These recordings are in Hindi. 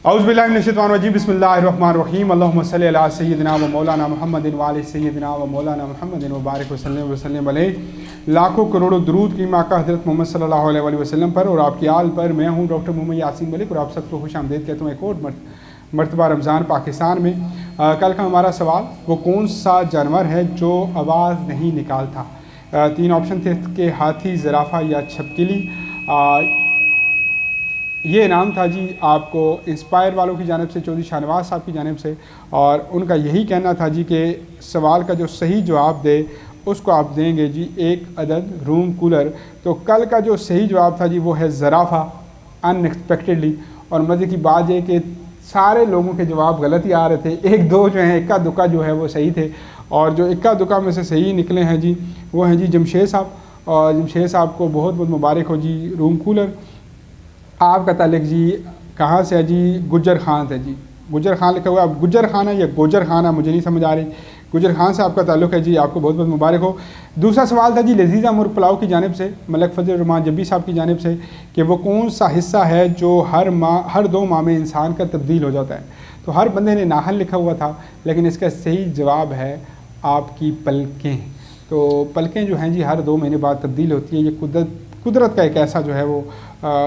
औज़ुबिल्लाहिमिनश्शैतानिर्रजीम बिस्मिल्लाहिर्रहमानिर्रहीम अल्लाहुम्मा सल्लि अला सय्यिदिना व मौलाना मुहम्मदिन व आले सय्यिदिना व मौलाना मुहम्मदिन व बारिक वसल्लम अलैहि। लाखों करोड़ों दुरूद की माका हज़रत मोहम्मद सल्लल्लाहु अलैहि वसल्लम पर और आपकी आल पर। मैं हूँ डॉक्टर मोहम्मद यासीन मलिक और आप सबको खुशामदीद कहता हूँ एक और मरतबा रमज़ान पाकिस्तान में। कल का हमारा सवाल, वो कौन सा जानवर है जो आवाज़ नहीं निकालता। तीन ऑप्शन थे कि हाथी, ज़राफ़ा या छपकिली। ये इनाम था जी आपको इंस्पायर वालों की जानिब से, चौधरी शाहनवाज साहब की जानिब से, और उनका यही कहना था जी कि सवाल का जो सही जवाब दे उसको आप देंगे जी एक अदद रूम कूलर। तो कल का जो सही जवाब था जी वो है ज़राफ़ा, अनएक्सपेक्टेडली। और मज़े की बात ये कि सारे लोगों के जवाब गलत ही आ रहे थे, एक दो जो हैं इक्का दुक्का जो है वो सही थे। और जो इक्का दुक्का में से सही निकले हैं जी वो हैं जी जमशेद साहब। और जमशेद साहब को बहुत बहुत मुबारक हो जी रूम कूलर। आपका ताल्लुक जी कहाँ से है जी? गुजर खान से जी। गुजर खान लिखा हुआ, अब गुजर खान है या गोजर खान है मुझे नहीं समझ आ रही। गुजर खान से आपका ताल्लुक है जी, आपको बहुत बहुत मुबारक हो। दूसरा सवाल था जी लजीज़ा मुर्ग पुलाव की जानिब से, मलक फजल रहमान जब्बी साहब की जानिब से, कि वो कौन सा हिस्सा है जो हर 2 माह में इंसान का तब्दील हो जाता है। तो हर बंदे ने नाहल लिखा हुआ था, लेकिन इसका सही जवाब है आपकी पलकें। तो पलकें जो हैं जी हर 2 महीने बाद तब्दील होती है। ये कुदरत का एक ऐसा जो है वो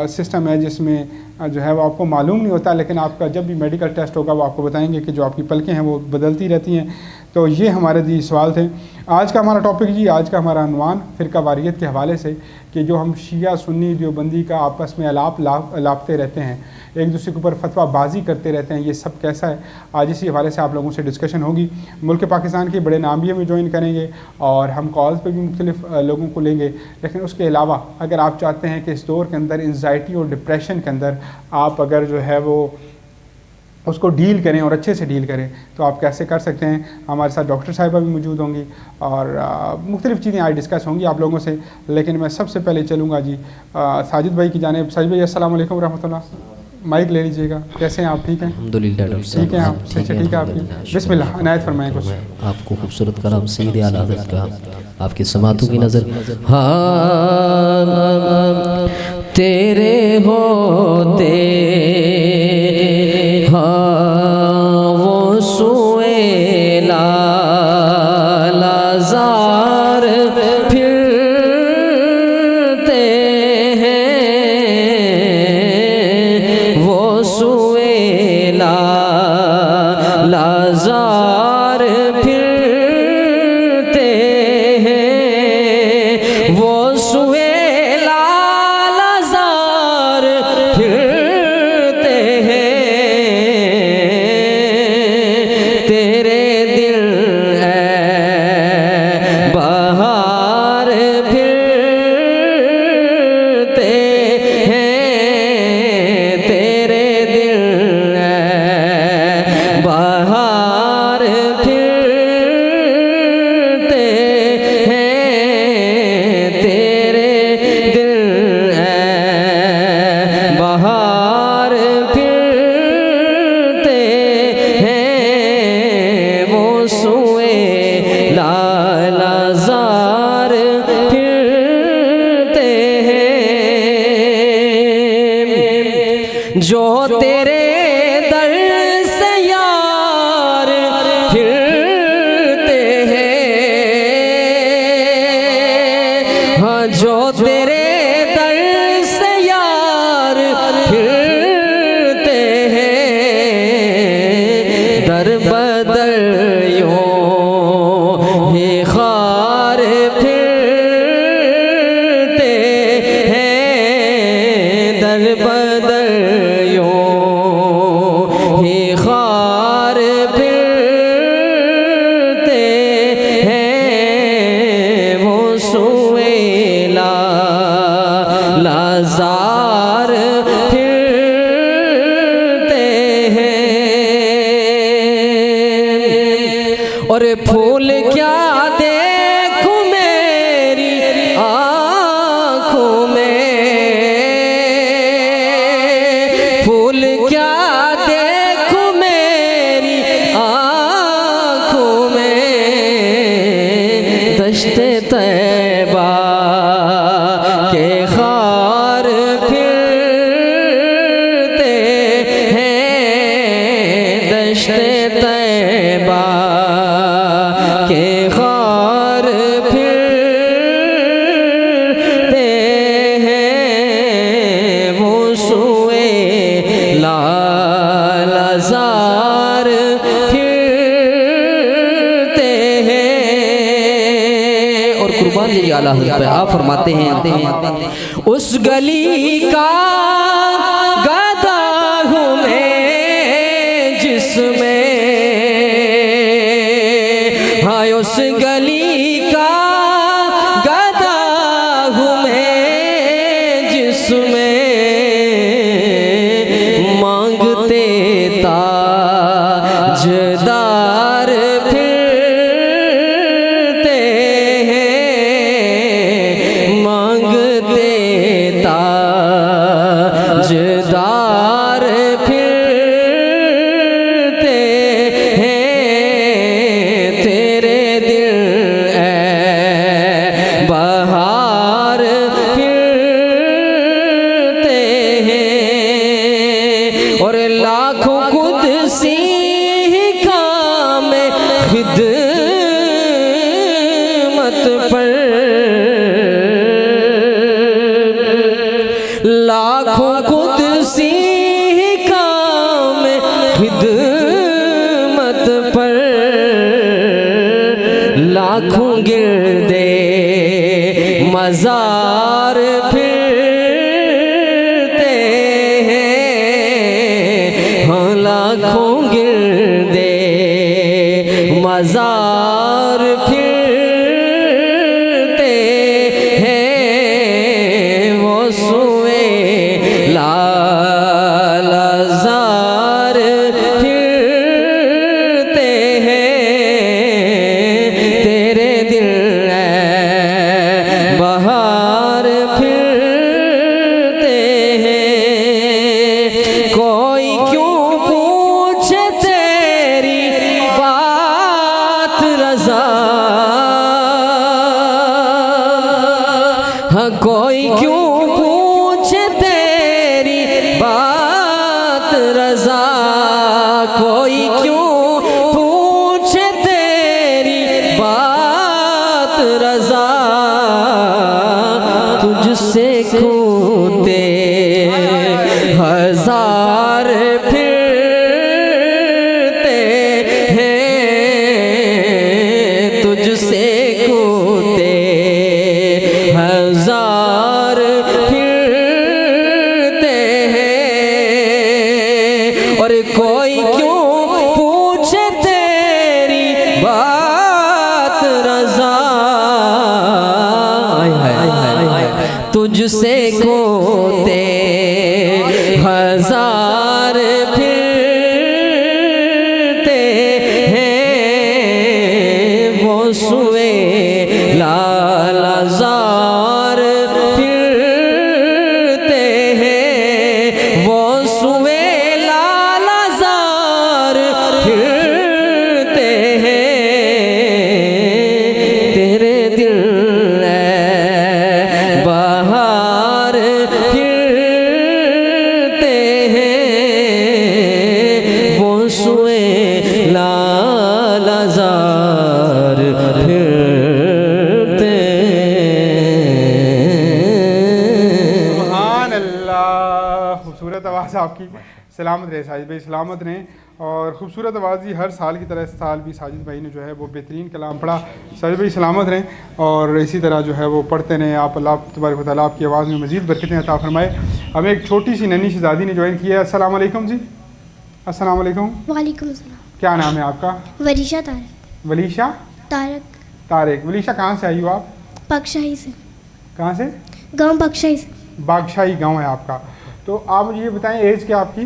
सिस्टम है जिसमें जो है वो आपको मालूम नहीं होता, लेकिन आपका जब भी मेडिकल टेस्ट होगा वो आपको बताएंगे कि जो आपकी पलकें हैं वो बदलती रहती हैं। तो ये हमारे जी सवाल थे। आज का हमारा टॉपिक जी, आज का हमारा अनवान फ़िरका वारियत के हवाले से, कि जो हम शिया सुन्नी देवबंदी का आपस में लापते रहते हैं, एक दूसरे के ऊपर फतवाबाजी करते रहते हैं, ये सब कैसा है। आज इसी हवाले से आप लोगों से डिस्कशन होगी। मुल्क पाकिस्तान के बड़े नाम भी हमें ज्वाइन करेंगे और हम कॉल्स पर भी मुख्तलिफ लोगों को लेंगे। लेकिन उसके अलावा अगर आप चाहते हैं कि इस दौर के अंदर एंजाइटी और डिप्रेशन के अंदर आप अगर जो है वो उसको डील करें और अच्छे से डील करें, तो आप कैसे कर सकते हैं। हमारे साथ डॉक्टर साहिबा भी मौजूद होंगी और मुख्तलिफ़ चीज़ें आज डिस्कस होंगी आप लोगों से। लेकिन मैं सबसे पहले चलूँगा जी साजिद भाई की जानिब। साजिद भाई अस्सलाम वालेकुम रहमतुल्लाह, माइक ले लीजिएगा। कैसे हैं आप? ठीक हैं? अल्हम्दुलिल्लाह डॉक्टर साहब, ठीक है आप? अच्छा ठीक है आपकी? बिस्मिल्लाह इनायत फरमाएं कुछ। आपको खूबसूरत कलाम सईद आला हज़रत का आपके समातों की नज़र। हाँ तेरे होते हाँ वो सुए लाज़ार फिरते हैं, वो सुए लाज़ार फिरते हैं, वो सुए लाज़ार फिरते हैं। तेरे दिल है बहार फिरते हैं, तेरे दिल है बहार फिरते हैं, तेरे दिल है बहार फिरते हैं, वो सुए लाज़ार फिरते हैं, जो तेरे दर से यार फिरते हैं। हाँ जो तेरे दर से यार फिरते हैं, दर बदर यूं ही खार फिरते हैं, दर बदर यूं ही खार फिरते हैं, वो सुए लाज़ार फिरते हैं। और फूल क्या देखूं मेरी आँखों में, फूल क्या देखूं मेरी आँखों में, दश्ते तैबा के खार फिरते हैं, दश्ते तैबा के खार फिरते हैं, वो सुए लालजार फिरते हैं। और कुर्बान जी आला हज़रत पे आप फरमाते हैं, उस गली का गदा हूँ मैं जिसमें, हाँ उस गली का गदा हूँ मैं जिसमें मांगते ताजदार फिरते हैं, मांगते ताजदार फिरते हैं। तेरे दिल ए बहार फिरते हैं, और लाखों कुदसी काम खिदमत पर, लाखों कुदसी काम खिदमत पर, लाखों गिरदे मज़ार फिरते हैं, हाँ लाखों गिरदे मज़ार फिरते हैं, वो सुए लालजार फिरते हैं। तेरे दिल ए बहार फिरते हैं। कोई क्यों पूछे तेरी बात रज़ा, हाँ कोई क्यों पूछे तेरी बात रज़ा, कोई क्यों पूछे तेरी बात रज़ा, तुझसे कूदे हजार फिरते हैं, तुझसे कूदे हजार फिरते हैं। और कोई क्यों पूछे तेरी बात रज़ा, तुझसे कूदे हजार फिरते हैं, वो सुए लालजार फिरते हैं, वो सुए लालजार फिरते हैं। तेरे दिल ए बहार फिरते हैं, वो सुए लालजार फिरते हैं। सुभान अल्लाह, खूबसूरत आवाज़ आपकी। सलामत रहे साजिद भाई, सलामत रहें। और ख़ूबसूरत आवाज़ ही हर साल की तरह इस साल भी साजिद भाई ने जो है वो बेहतरीन कलाम पढ़ा। साजिद भाई सलामत रहें और इसी तरह जो है वो पढ़ते रहें आप। अल्लाह तबारक व तआला आपकी आवाज़ में मज़ीद बरकतें अता फरमाए। हमें एक छोटी सी नन्ही शहज़ादी ने ज्वाइन किया है। अस्सलाम वालेकुम जी। अस्सलाम वालेकुम। वालेकुम अस्सलाम। क्या नाम है आपका? वरीशा तारक। वलीशा तारक। तारिक। वलीशा कहाँ से आई हो आप? बख्शाही से। कहाँ से? गांव बख्शाही से। बागशाही गांव है आपका। तो आप मुझे ये बताएं एज क्या आपकी?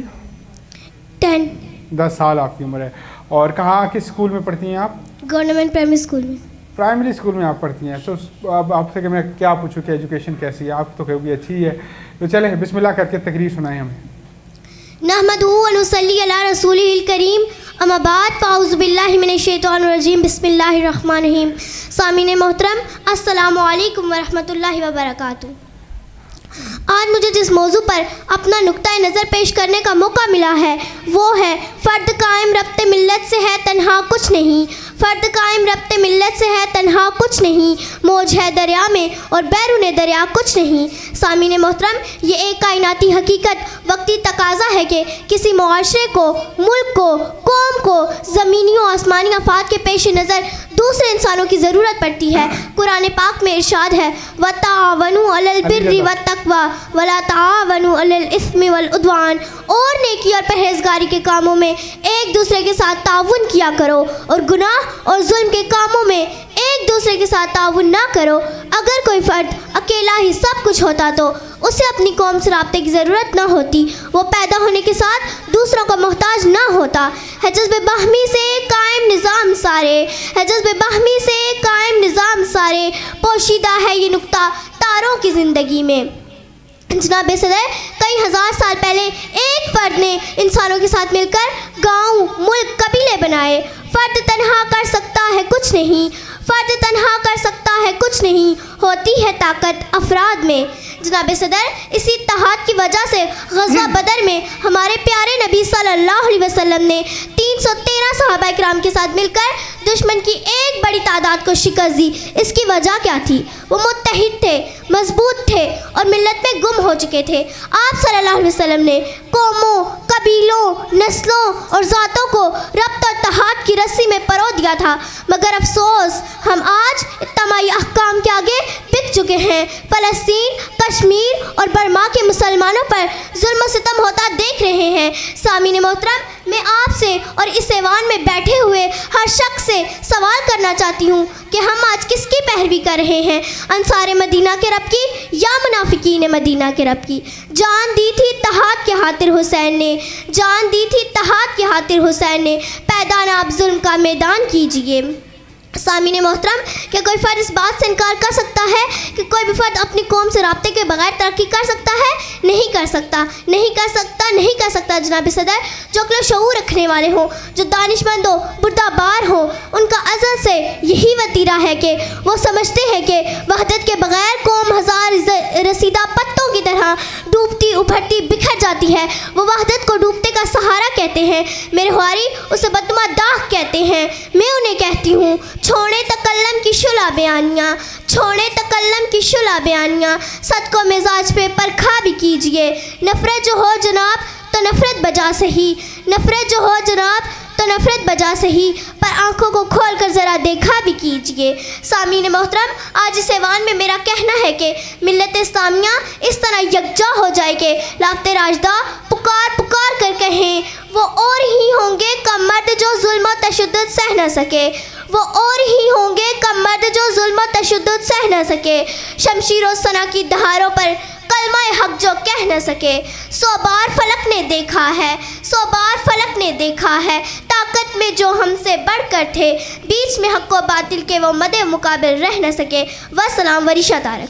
10। 10 साल आपकी उम्र है। और कहाँ किस स्कूल में पढ़ती हैं आप? गवर्नमेंट प्राइमरी स्कूल में। प्राइमरी स्कूल में आप पढ़ती हैं। तो अब आपसे कि मैं क्या पूछूं कि एजुकेशन कैसी है? आप तो कहोगी अच्छी है। तो चले बिस्मिल्लाह करके तकरीर सुनाएं हमें। नहमदुहु व नुसल्ली अला रसूलिहिल करीम, अम्मा बाद फ़ाऊज़ु बिल्लाहि मिनश शैतानिर रजीम, बिस्मिल्लाहिर रहमानिर रहीम। सामीन मोहतरम, अस्सलामु अलैकुम व रहमतुल्लाहि व बरकातुहू। आज मुझे जिस मौजू पर अपना नुक्ता नज़र पेश करने का मौका मिला है वो है फ़र्द कायम रब्ते मिल्लत से है तन्हा कुछ नहीं, फ़र्द कायम रब्ते मिल्लत से है तन्हा कुछ नहीं, मौज है दरिया में और बैरून दरिया कुछ नहीं। सामीन मोहतरम, ये एक कायनाती हकीकत वक्ती तकाजा है कि किसी मुआशरे को, मुल्क को, कौम को ज़मीनी और आसमानी आफात के पेश नज़र दूसरे इंसानों की ज़रूरत पड़ती है। कुरान पाक में इरशाद है वतावनु अलल बिर्रि वत्तक़वा वला तावनु अलल इस्मि वल उद्वान, और नेकी और परहेज़गारी के कामों में एक दूसरे के साथ ताउन किया करो और गुनाह और जुल्म के कामों में एक दूसरे के साथ ताउन ना करो। अगर कोई फ़र्द अकेला ही सब कुछ होता तो उसे अपनी कौम से राब्ते की ज़रूरत ना होती, वो पैदा होने के साथ दूसरों का मोहताज ना होता। है जज़्बे बाहमी से कायम निज़ाम सारे, है जज़्बे बाहमी से कायम निज़ाम सारे, पोशीदा है ये नुक्ता तारों की ज़िंदगी में। जनाब सदर, कई हज़ार साल पहले एक फ़र्द ने इंसानों के साथ मिलकर गांव, मुल्क, कबीले बनाए। फ़र्द तन्हा कर सकता है कुछ नहीं, फ़र्द तन्हा कर सकता है कुछ नहीं, होती है ताकत अफराद में। जनाब सदर, इसी इत्तेहाद की वजह से ग़ज़वा बदर में हमारे प्यारे नबी सल्लल्लाहु अलैहि वसल्लम ने 313 सहाबा किराम के साथ मिलकर दुश्मन की एक बड़ी तादाद को शिकस्त दी। इसकी वजह क्या थी? वो मुत्तहिद थे, मजबूत थे और मिल्लत में गुम हो चुके थे। आप सल्लल्लाहु अलैहि वसल्लम ने कौमों, कबीलों, नस्लों और ज़ातों को रब्त और इत्तेहाद की रस्सी में परो दिया था, मगर अफसोस हम आज इज्तिमाई अहकाम के आगे बिक चुके हैं। फ़लस्तीन, कश्मीर और बर्मा के मुसलमानों पर जुल्म और सितम होता देख रहे हैं। सामीन मोहतरम, मैं आपसे और इस ऐवान में बैठे हुए हर शख्स से सवाल करना चाहती हूँ कि हम आज किसकी पैरवी कर रहे हैं, अंसार मदीना के रब की या मुनाफिकीन मदीना के रब की? जान दी थी इत्तेहाद के खातिर हुसैन ने, जान दी थी इत्तेहाद के खातिर हुसैन ने, पैदा ना आप जुल्म का मैदान कीजिए। सामीन मोहतरम, क्या कोई फ़र्द इस बात से इनकार कर सकता है कि कोई भी फ़र्द अपनी कौम से राब्ते के बगैर तरक्की कर सकता है? नहीं कर सकता, नहीं कर सकता, नहीं कर सकता। जनाब सदर, जो लोग शऊर रखने वाले हों, जो दानिशमंद हो, बुर्दाबार हो, उनका अज़ल से यही वतीरा है कि वो समझते हैं कि वहदत के बगैर कौम हज़ार रसीदा पत्तों की तरह डूबती उभरती बिखर जाती है। वो वहदत को डूबते का सहारा कहते हैं, मेरे ख्वारी उसे बदमा दाग कहते हैं। मैं उन्हें कहती हूँ, छोड़े तकल्लम की शुला बयानियाँ, छोड़े तकल्लम की शुला बयानियाँ, सद को मिजाज पे परखा भी कीजिए। नफ़रत जो हो जनाब तो नफ़रत बजा सही, नफ़रत जो हो जनाब तो नफ़रत बजा सही, पर आँखों को खोल कर ज़रा देखा भी कीजिए। सामीन मोहतरम, आज इस ऐवान में मेरा कहना है कि मिल्लत इस्लामिया इस तरह यकजा हो जाए कि लाफ्ते राजदा पुकार पुकार कर कहें, वो और ही होंगे कम मर्द जो जुल्म और तशद्दुद सह न सके, वो और ही होंगे कम मर्द जो जुल्म और तशद्दुद सह न सके, शमशीर और सना की दहारों पर कलमा हक जो कह न सके। 100 बार फलक ने देखा है, 100 बार फलक ने देखा है, ताकत में जो हमसे बढ़कर थे, बीच में हक व बातिल के वो मदे मुकाबिल रह न सके। वस्सलाम वरिशा तारक।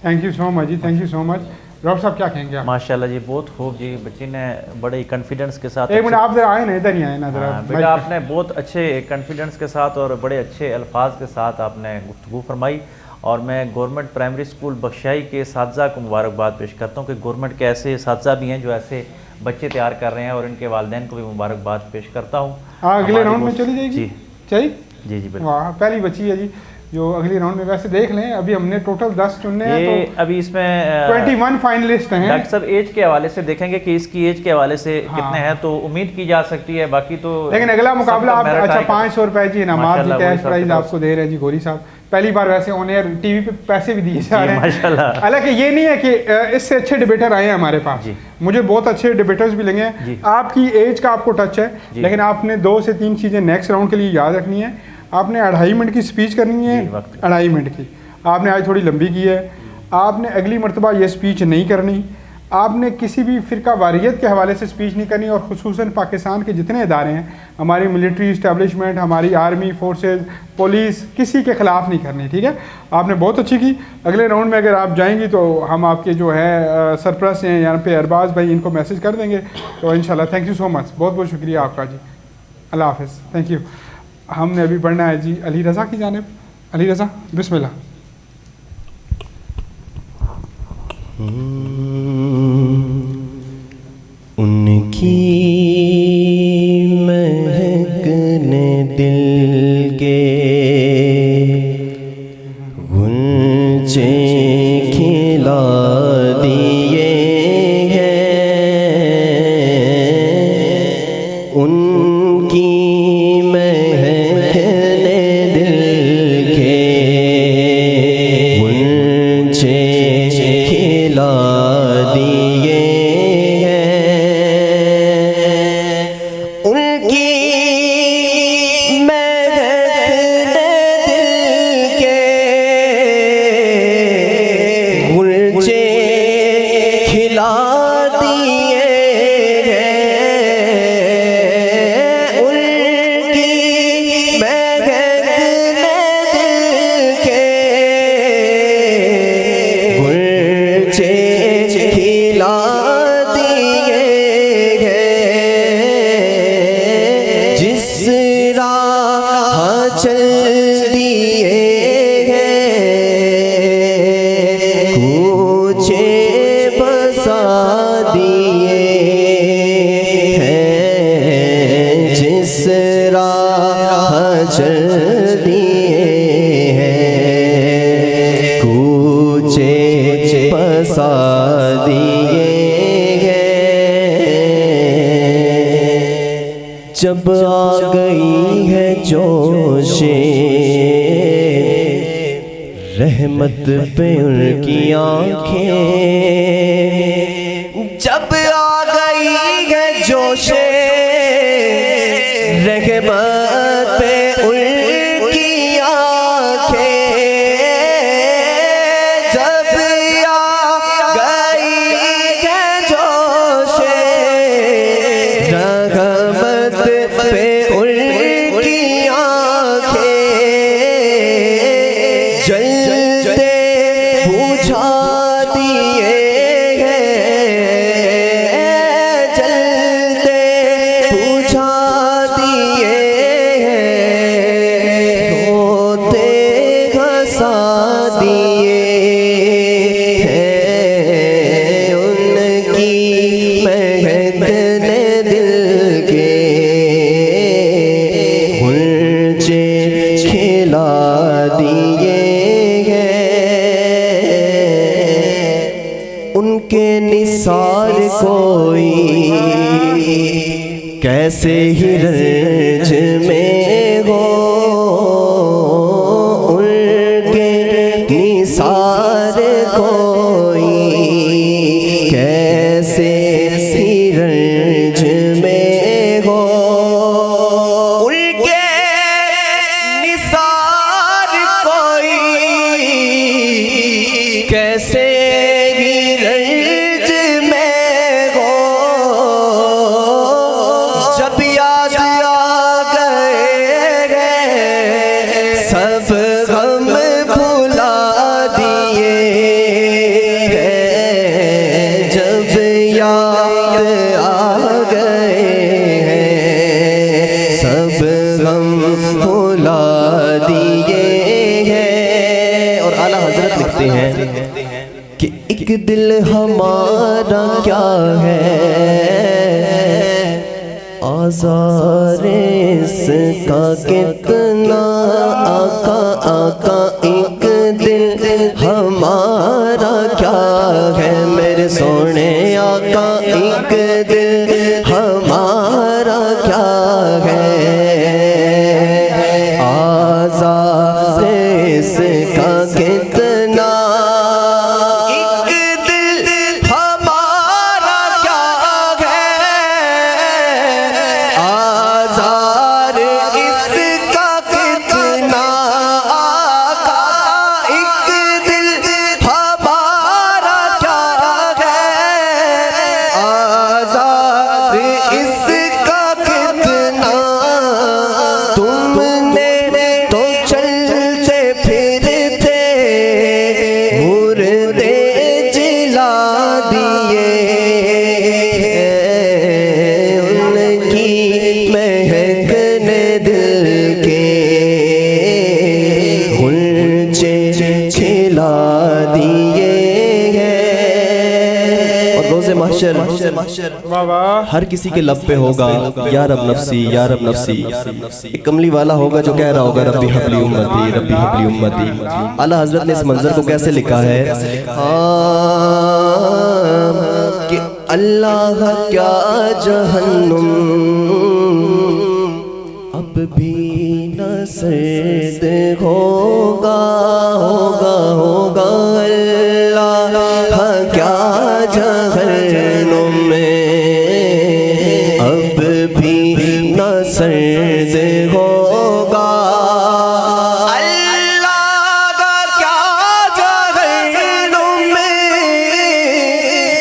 थैंक यू सो मच जी, thank you so much. Doctor साहब क्या कहेंगे आप? माशाल्लाह जी, बहुत खूब जी, बच्ची ने बड़े ही कॉन्फिडेंस के साथ। एक मिनट आप जरा आए ना, इधर ही आए ना जरा। बेटा, आपने बहुत अच्छे कॉन्फिडेंस के साथ और बड़े अच्छे अल्फाज के साथ आपने गुफ्तगू फरमाई, और मैं गवर्नमेंट प्राइमरी स्कूल बख्शाई के साथी को मुबारकबाद पेश करता हूँ कि गवर्नमेंट के ऐसे साथी भी हैं जो ऐसे बच्चे तैयार कर रहे हैं, और इनके वालिदैन को भी मुबारकबाद पेश करता हूँ। अगले राउंड में चली जाएगी जी, चाहिए जी जी बिल्कुल। वाह, पहली बच्ची है जी जो अगली राउंड में। वैसे देख लें, अभी हमने टोटल 10 चुनने हैं, तो अभी इसमें 21 फाइनलिस्ट हैं। डॉक्टर साहब एज के हवाले से देखेंगे कि इसकी एज के हवाले से कितने हैं, तो उम्मीद की जा सकती है। बाकी तो लेकिन अगला मुकाबला आप अच्छा 500 रुपए जी इनामात जी, कैश प्राइज आपको दे रहे हैं जी गोरी साहब। पहली बार वैसे ऑन एयर टीवी पे पैसे भी दिए जा रहे हैं माशाल्लाह। हालांकि ये नहीं है कि इससे अच्छे डिबेटर आए हैं हमारे पास, मुझे बहुत अच्छे डिबेटर्स भी लगे हैं। आपकी एज का आपको टच है, लेकिन आपने 2 से 3 चीज़ें नेक्स्ट राउंड के लिए याद रखनी है। आपने 2.5 मिनट की स्पीच करनी है, 2.5 मिनट की। आपने आज थोड़ी लंबी की है, आपने अगली मरतबा ये स्पीच नहीं करनी। आपने किसी भी फ़िरका वारियत के हवाले से स्पीच नहीं करनी, और ख़ुसूसन पाकिस्तान के जितने इदारे हैं, हमारी मिलिट्री इस्टेब्लिशमेंट, हमारी आर्मी फोर्सेस, पुलिस, किसी के ख़िलाफ़ नहीं करनी, ठीक है? आपने बहुत अच्छी की। अगले राउंड में अगर आप जाएंगी तो हम आपके जो है सरप्रस्त हैं यहाँ पे अरबाज भाई, इनको मैसेज कर देंगे, तो इंशाल्लाह। थैंक यू सो मच, बहुत बहुत शुक्रिया आपका जी। अल्लाह हाफ़िज़, थैंक यू। हमने अभी बढ़ना है जी अली रज़ा की जानिब। अली रज़ा, बिस्मिल्लाह। उनकी महकने दिल के गुंजे खिला दिए हैं, उनकी महकने दिल के गुंजे खिला दिए जब आ गई है जोशे रहमत पे उनकी आंखें, जब आ गई है जोशे रहमत पे उनकी आंखें, जब आ गई है जोशे रहमत पे उनकी आंखें, जलते बुझा दिए हैं, जलते बुझा दिए हैं, रोते हंसा दिए हैं, उनकी महकने दिल के गुंजे खिला दिए हैं, उनके निसार कोई कैसे ही रंज में हो, उनके निसार कोई कैसे ही रंज में हो, उनके निसार कोई कैसे ही रंज में हो, जब याद आ गए सब गम भुला दिए हैं, जब याद आ गए सब गम भुला दिए हैं। और आला हजरत लिखते हैं कि एक दिल हमारा क्या है, आज़ार इसका कितना आका आका, एक दिल हमारा क्या है मेरे सोने आका, एक दिल हमारा क्या है, आज़ार इसका कितना, एक दिल हमारा क्या है, आज़ार इसका कितना आका, एक दिल हमारा क्या है, आज़ार इस महशर वाह वाह। हर किसी के लब पे होगा या रब नफ्सी या रब नफ्सी। एक कमली वाला होगा जो कह रहा होगा रब्बी हबली उम्मती रब्बी हबली उम्मती। आला हजरत ने इस मंजर को कैसे लिखा है कि अल्लाह क्या जहन्नुम अब भी न सर्द होगा होगा होगा। अल्लाह क्या जहन्नुम में अब भी न सर्द होगा। अल्लाह क्या जहन्नुम में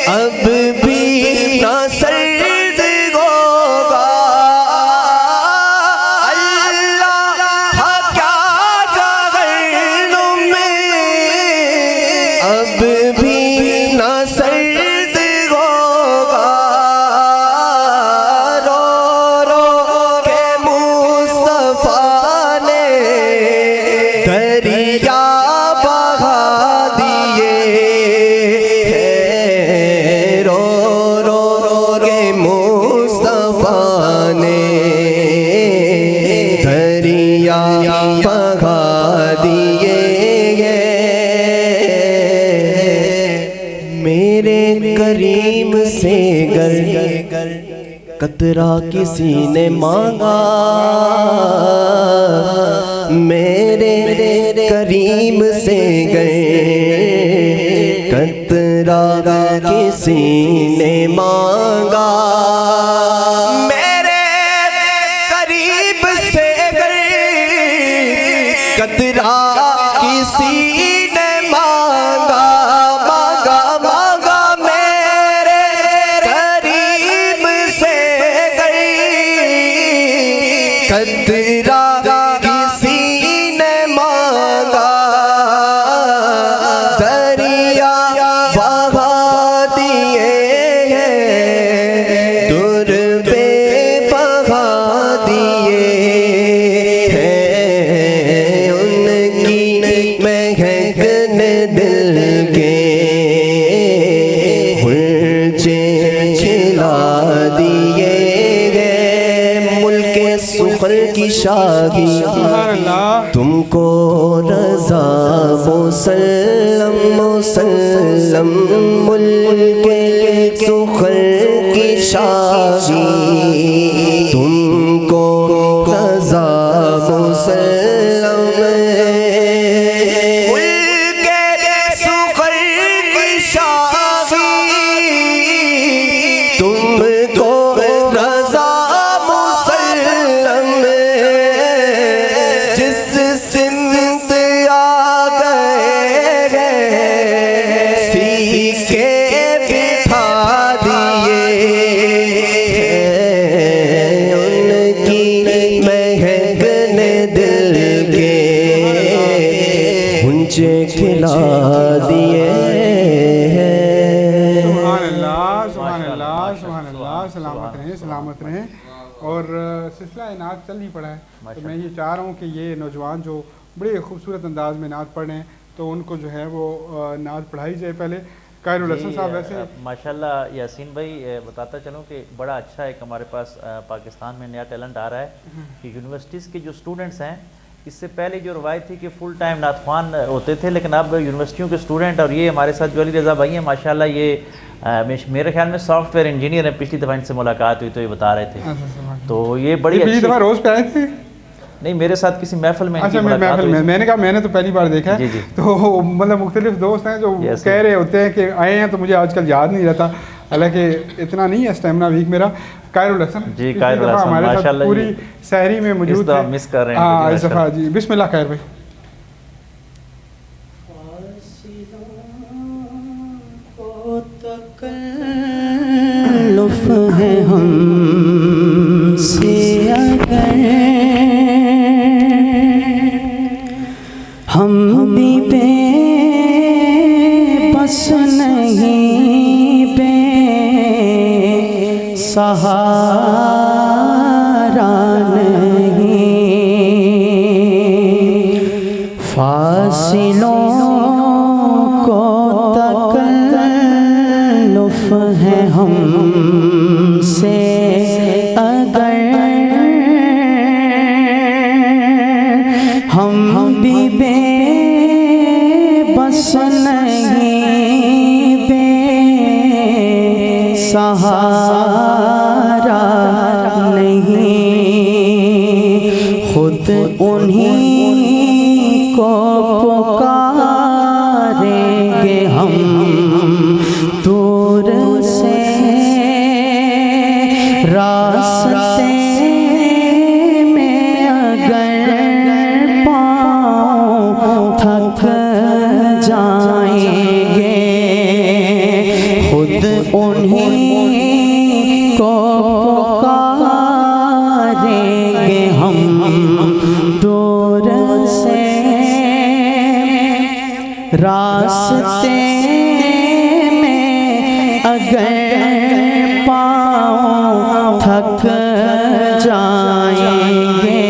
अब भी न सर्द होगा। अल्लाह क्या जहन्नुम में अब भी न सर्द होगा। रो रो के मुस्तफा ने दरिया बहा दिए। रो रो के मुस्तफा ने दरिया बहा दिए। मेरे करीम से गर कतरा किसी ने मांगा। मेरे करीम से गर कतरा किसी ने मांगा। मेरे करीब से गर कतरा किसी ने मांगा मांगा मांगा। मेरे करीब से कतरा किसी ने मांगा। दरिया बहा दिए दूर पे बहा दिए हैं। उनकी महकने दिल के हुर्जे खिला दिए गए। मुल्के सुखर की शाही तुमको रज़ा मुसल्लम मुसल्लम। मुल्के सुखर की शाही तुमको रज़ा मुसल्लम। मुल्के सुखर की शाही तुमको रज़ा मुसल्लम। जिस सिमत आ गए सीखे बिठा दिए। उनकी महकने दिल के ऊंचे खिला दिए। सुभान अल्लाह सुभान अल्लाह सुभान अल्लाह। सलामत रहें सलामत रहें। और सिलसिला नात चल ही पड़ा है तो मैं ये चाह रहा हूँ कि ये नौजवान जो बड़े खूबसूरत अंदाज में नात पढ़ रहे हैं तो उनको जो है वो नात पढ़ाई जाए। पहले कायरुल हसन साहब वैसे माशाल्लाह यासीन भाई बताता चलूँ कि बड़ा अच्छा एक हमारे पास पाकिस्तान में नया टैलेंट आ रहा है कि यूनिवर्सिटीज़ के जो स्टूडेंट्स हैं इससे पहले जो रवायत थी कि फुल टाइम नातख्वान होते थे लेकिन अब यूनिवर्सिटियों के स्टूडेंट और ये हमारे साथ जो अली रज़ा भाई हैं माशाल्लाह ये मेरे ख्याल में सॉफ्टवेयर इंजीनियर हैं। पिछली दफ़ा इनसे मुलाकात हुई तो ये बता रहे थे तो ये बड़ी पिछली दफ़ा रोज़ पे आए थे। नहीं मेरे साथ किसी महफिल में अच्छा महफिल में मैंने कहा मैंने तो पहली बार देखा है। जी। तो मतलब मुख्तलिफ दोस्त हैं जो कह रहे होते हैं कि आए हैं तो मुझे आजकल याद नहीं रहता। हालांकि इतना नहीं है स्टेमिना वीक मेरा। कायरुल हसन जी कायरुल हसन हमारे साथ पूरी सहरी में मौजूद है। मिस कर रहे हैं हाँ इस दफ़ा जी बिस्मिल्लाह खैर भाई। लुफ है हमसे अगर हम भी बेबस नहीं बेसहारा नहीं। फासिलों को तकल्लुफ है हम अगर हम भी बेबस नहीं, बेसहारा नहीं, खुद उन्हीं को पुकारेंगे हम दूर से, रास्ते में अगर पाँव थक जाएंगे, खुद उन्हीं को पुकारेंगे हम दूर से, रास्ते में अगर पाँव थक जाएंगे,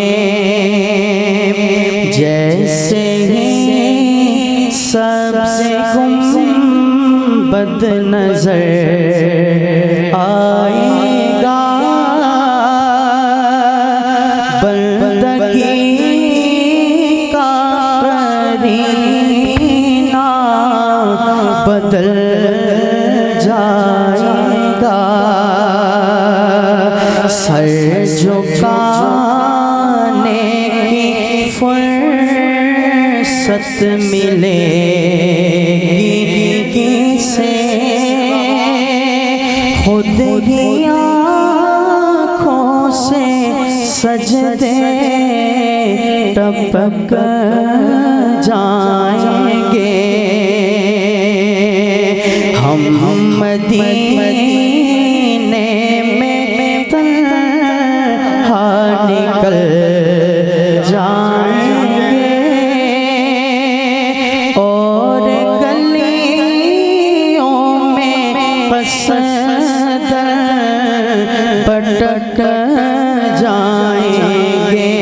जैसे ही सबसे गुंबद नजर आएगा, बंदगी का करीना बदल जाएगा, सर झुकाने की फुर्सत मिलेगी किसे, खुद ही आँखों से सजदे टपक जाएंगे, हम मदीने में तन्हा निकल जाएंगे, और गलियों में पसंद भटक जाएंगे,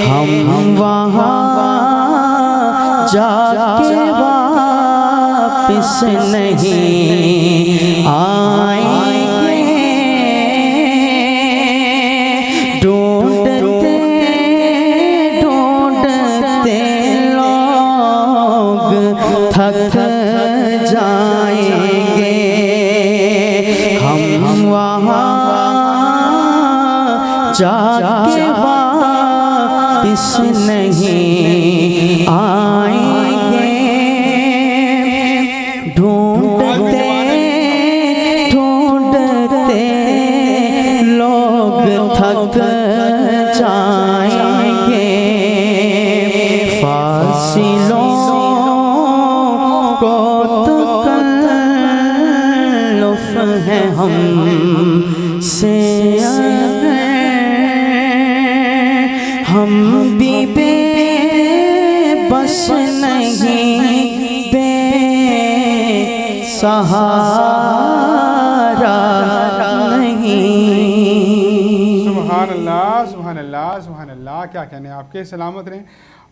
हम वहाँ जाके वापिस नहीं आएंगे, ढूंढते ढूंढते लोग थक जाएंगे, हम वहाँ जाके वापिस नहीं आएंगे, ढूंढते ढूंढते लोग थक जाएंगे, फासिलों को तो तकल्लुफ़ है हम से, हम भी बेबस नहीं, बेसहारा नहीं। सुभान अल्लाह, सुभान अल्लाह, सुभान अल्लाह। क्या कहने आपके, सलामत रहें।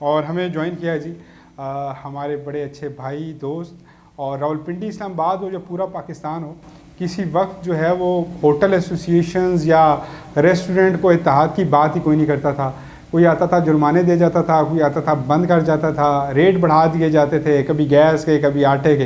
और हमें ज्वाइन किया जी हमारे बड़े अच्छे भाई दोस्त, और रावलपिंडी इस्लामाबाद हो, जो पूरा पाकिस्तान हो, किसी वक्त जो है वो होटल एसोसिएशंस या रेस्टोरेंट को इत्तेहाद की बात ही कोई नहीं करता था। कोई आता था जुर्माने दे जाता था, कोई आता था बंद कर जाता था, रेट बढ़ा दिए जाते थे, कभी गैस के कभी आटे के।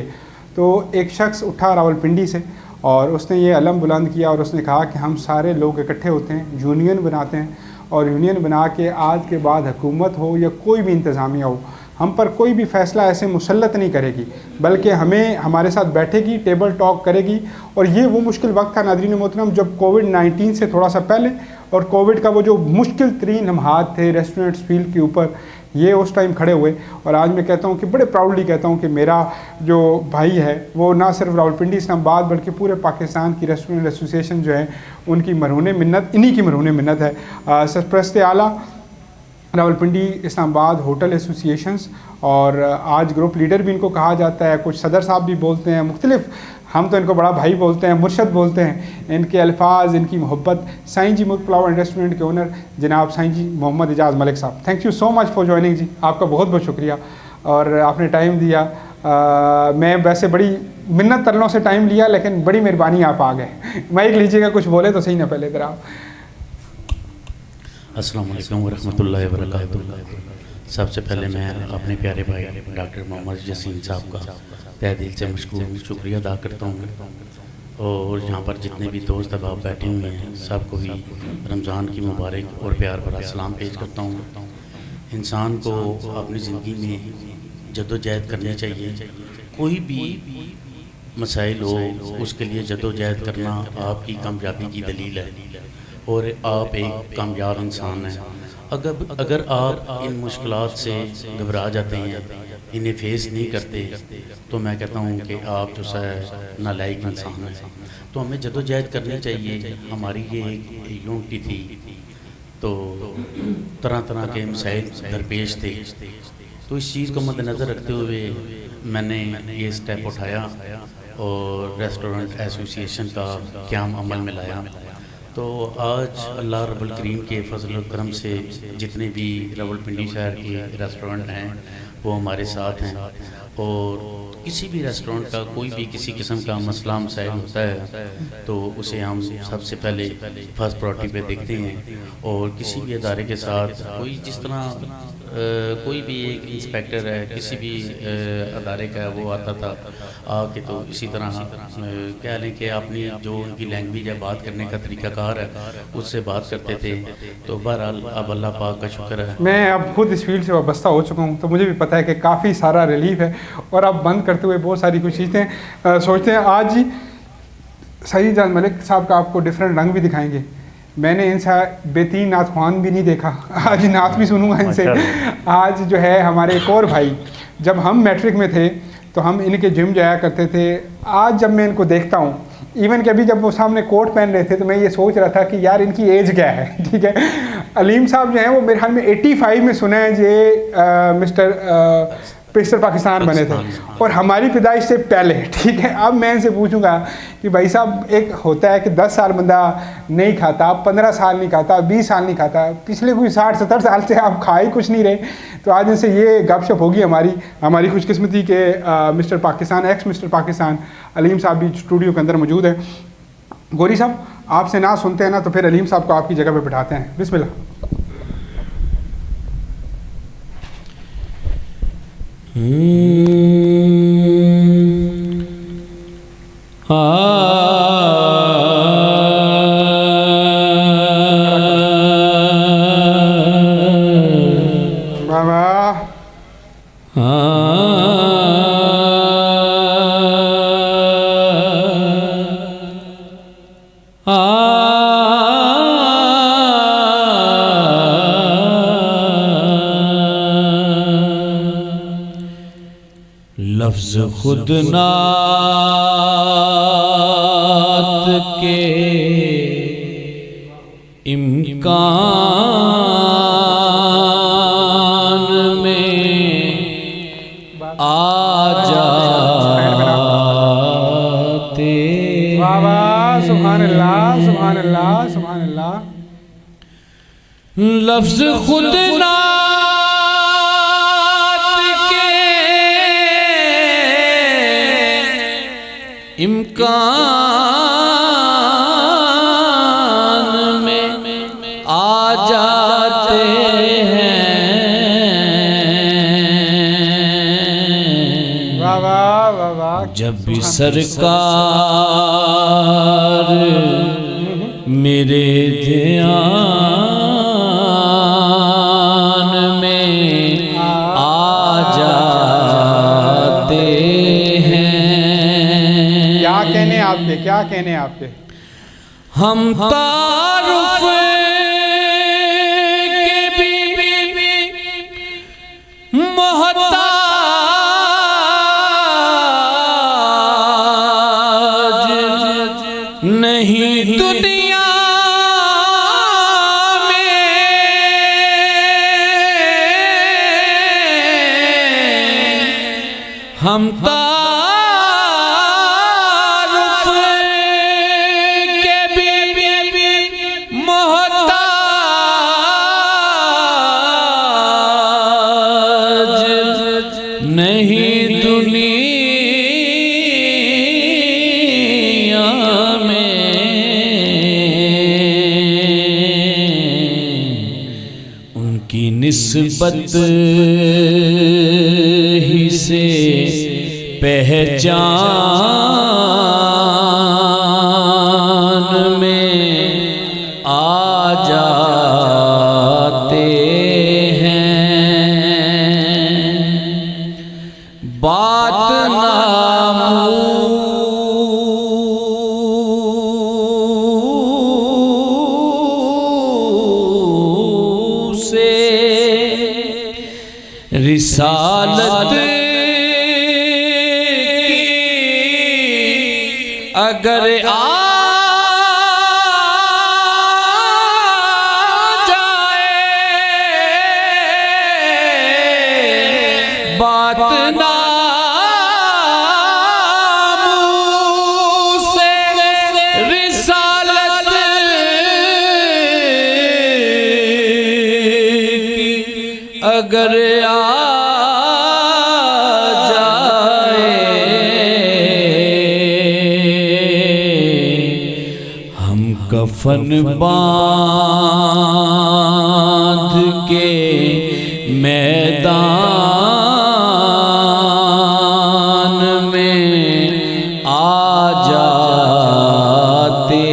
तो एक शख्स उठा रावलपिंडी से और उसने ये अलम बुलंद किया और उसने कहा कि हम सारे लोग इकट्ठे होते हैं, यूनियन बनाते हैं, और यूनियन बना के आज के बाद हुकूमत हो या कोई भी इंतज़ामिया हो, हम पर कोई भी फ़ैसला ऐसे मुसल्लत नहीं करेगी, बल्कि हमें हमारे साथ बैठेगी, टेबल टॉक करेगी। और ये वो मुश्किल वक्त था नाज़रीन मोहतरम जब कोविड-19 से थोड़ा सा पहले, और कोविड का वो जो मुश्किल तरीन लम्हात थे रेस्टोरेंट्स फील्ड के ऊपर, ये उस टाइम खड़े हुए। और आज मैं कहता हूँ कि बड़े प्राउडली कहता हूँ कि मेरा जो भाई है वो ना सिर्फ रावलपिंडी इस्लामाबाद बल्कि पूरे पाकिस्तान की रेस्टोरेंट एसोसिएशन जो है उनकी मरहून मिन्नत, इन्हीं की मरहून मिन्नत है। सरपरस्त आला रावलपिंडी इस्लामाबाद होटल एसोसिएशंस, और आज ग्रुप लीडर भी इनको कहा जाता है, कुछ सदर साहब भी बोलते हैं, मुख्तलिफ, हम तो इनको बड़ा भाई बोलते हैं, मुर्शद बोलते हैं। इनके अल्फाज, इनकी मोहब्बत। साईं जी मुल्क पुलाव एंड रेस्टोरेंट के ओनर जनाब साईं जी मोहम्मद एजाज़ मलिक साहब, thank you so much for joining जी, आपका बहुत बहुत शुक्रिया और आपने टाइम दिया। मैं वैसे बड़ी मिन्नत तरलों से टाइम लिया, लेकिन बड़ी मेहरबानी आप आ गए। माइक लीजिएगा, कुछ बोले तो सही ना पहले इधर आप। अस्सलाम वालेकुम वरहमतुल्लाहि वबरकातुहू। सबसे पहले मैं अपने प्यारे भाई डॉक्टर मोहम्मद जसीम साहब का तहे दिल से मशकूर शुक्रिया अदा करता हूँ, और यहाँ पर जितने भी दोस्त अहबाब बैठे हुए हैं सबको भी रमज़ान की मुबारक और प्यार भरा सलाम पेश करता हूँ। इंसान को अपनी ज़िंदगी में जद्दोजहद करनी चाहिए। कोई भी मसाइल हो उसके लिए जद्दोजहद करना आपकी कामयाबी की दलील है, और आप एक कामयाब इंसान हैं। अगर आप इन मुश्किलात से घबरा जाते हैं, इन्हें फेस नहीं करते, तो मैं कहता हूँ कि आप जो है नालायक इंसान हैं। तो हमें जद्दोजहद करनी चाहिए। हमारी ये एक यूनिटी थी, तो तरह तरह के मसाइल दरपेश थे, तो इस चीज़ को मद्देनज़र रखते हुए मैंने ये स्टेप उठाया और रेस्टोरेंट एसोसिएशन का क़याम अमल में लाया। तो आज अल्लाह रब्बुल करीम के फजल और करम से जितने भी रावलपिंडी शहर के रेस्टोरेंट हैं वो हमारे साथ हैं, और किसी भी रेस्टोरेंट का कोई भी किसी किस्म का मसला मसाइल होता है तो उसे हम सबसे पहले फर्स्ट प्रायोरिटी पे देखते हैं। और किसी भी अदारे के साथ कोई जिस तरह कोई भी एक इंस्पेक्टर है किसी भी अदारे का वो आता था आके, तो इसी तरह कह लें कि अपनी जो उनकी लैंग्वेज है बात करने का तरीक़ाकार है उससे बात करते थे। तो बहरहाल अब अल्लाह पाक का शुक्र है मैं अब खुद इस फील्ड से वाबस्ता हो चुका हूँ, तो मुझे भी पता है कि काफ़ी सारा रिलीफ है, और अब बंद करते हुए बहुत सारी कुछ चीज़ें सोचते हैं। आज जी सईद जान मलिक साहब का आपको डिफरेंट रंग भी दिखाएंगे। मैंने इनसे बेतीन नात ख्वान भी नहीं देखा, आज नात भी सुनूंगा इनसे। आज जो है हमारे एक और भाई, जब हम मैट्रिक में थे तो हम इनके जिम जाया करते थे। आज जब मैं इनको देखता हूँ, इवन कि अभी जब वो सामने कोट पहन रहे थे तो मैं ये सोच रहा था कि यार इनकी एज क्या है। ठीक है, अलीम साहब जो हैं वो मेरे ख्याल में 85 में सुना है ये मिस्टर पाकिस्तान बने थे, और हमारी पैदाइश से पहले। ठीक है, अब मैं इनसे पूछूंगा कि भाई साहब एक होता है कि 10 साल बंदा नहीं खाता, 15 साल नहीं खाता, 20 साल नहीं खाता, पिछले कोई 60-70 साल से आप खा ही कुछ नहीं रहे। तो आज इनसे ये गपशप होगी हमारी खुशकिस्मती के mister Pakistan, x mister Pakistan Aleem साहब भी स्टूडियो के अंदर मौजूद है। गौरी साहब आपसे ना सुनते हैं ना, तो फिर अलीम साहब को आपकी जगह पर बिठाते हैं। बिस्मिल्लाह। लफ्ज़ खुद नात के इम्कान में आ जाते। वाह वाह, सुभान अल्लाह, सुभान अल्लाह, सुभान अल्लाह। लफ्ज़ खुद इम्कान में आ जाते हैं। वाह वाह वाह वाह। जब भी सरकार मेरे ध्यान में आ जाते हैं। क्या कहने आपके हम तारुफ के भी मोहताज नहीं दुनिया में। हम निस्बत ही से पहचान में आ जाते हैं। बात रिसालत की अगर आ जाए बात नामूस से रिसालत की अगर कफन बांध के मैदान में आ जाते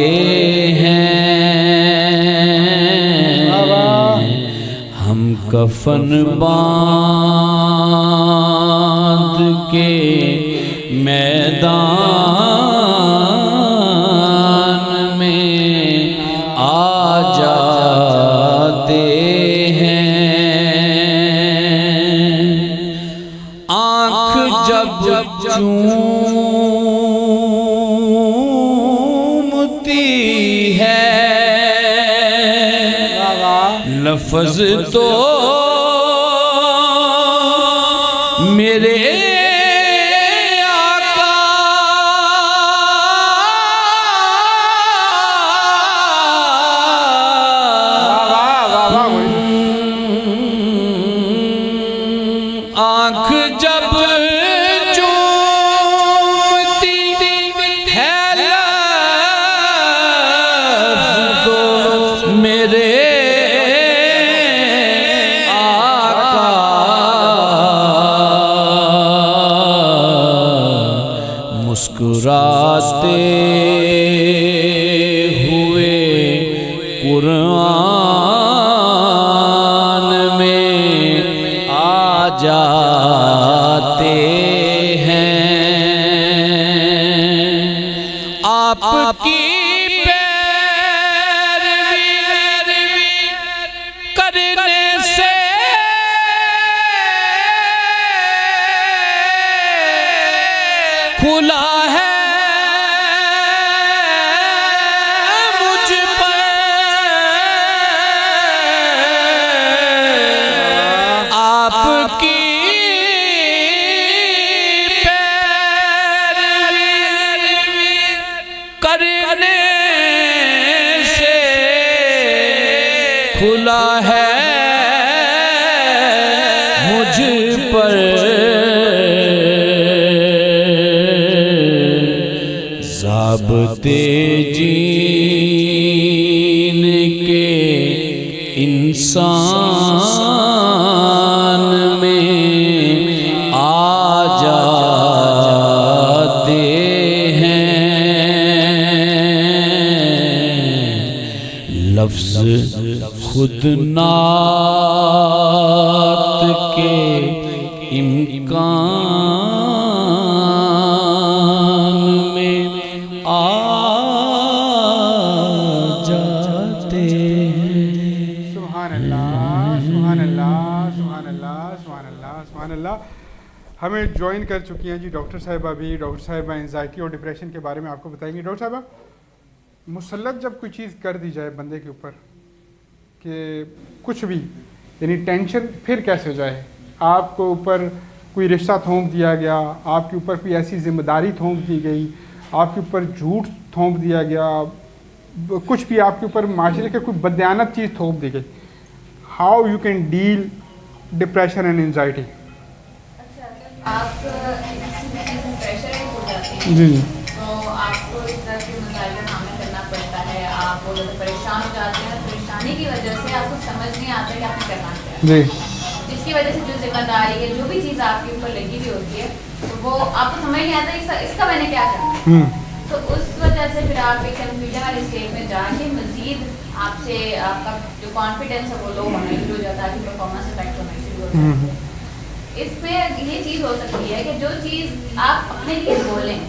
हैं। हम कफन बांध के मैदान चूमती है लफ्ज़ तो मेरे आका आँख जब मुस्कुराते हुए कुरान में आ जाते हैं। आपकी पैरवी करने से खुला है मुझ पर आपकी पैरवी करने से खुला है मुझ पर ज़ाब्ते जीन के इंसान में आ जाते हैं। लफ्ज़ खुद नात के इम्कान में आ जाते हैं। सुभान अल्लाह, सुभान अल्लाह, सुभान अल्लाह, सुभान अल्लाह, सुभान अल्लाह। हमें ज्वाइन कर चुकी हैं जी डॉक्टर साहिबा भी। डॉक्टर साहिबा एंजाइटी और डिप्रेशन के बारे में आपको बताएंगी। डॉक्टर साहिबा, मुसल्लत जब कोई चीज़ कर दी जाए बंदे के ऊपर कि कुछ भी यानी टेंशन फिर कैसे हो जाए, आपको ऊपर कोई रिश्ता थोप दिया गया, आपके ऊपर कोई ऐसी जिम्मेदारी थोप दी गई, आपके ऊपर झूठ थोप दिया गया, कुछ भी आपके ऊपर माशरे के कोई बदयानत चीज़ थोप दी गई, how you can deal depression and anxiety? आप प्रेशर हो जाते हैं जी तो आपको इस तरह के मसाइल का सामना करना पड़ता है, आप बहुत ज़्यादा परेशान हो जाते हैं, परेशानी की वजह से आपको समझ नहीं आता कि आपने करना क्या है, जी जिसकी वजह से जो जिम्मेदारी है, जो भी चीज़ आपके ऊपर लगी हुई होती है, तो वो आपको समझ नहीं आता इसका मैंने क्या करना है। तो उस वजह से फिर आप एक कन्फ्यूजन वाली स्टेज में जाके मजीद आपसे आपका जो कॉन्फिडेंस है वो लो होना शुरू हो जाता है, आपकी परफॉर्मेंस इफेक्ट होना शुरू हो जाता है। इसमें ये चीज़ हो सकती है कि जो चीज़ आप अपने लिए बोलें,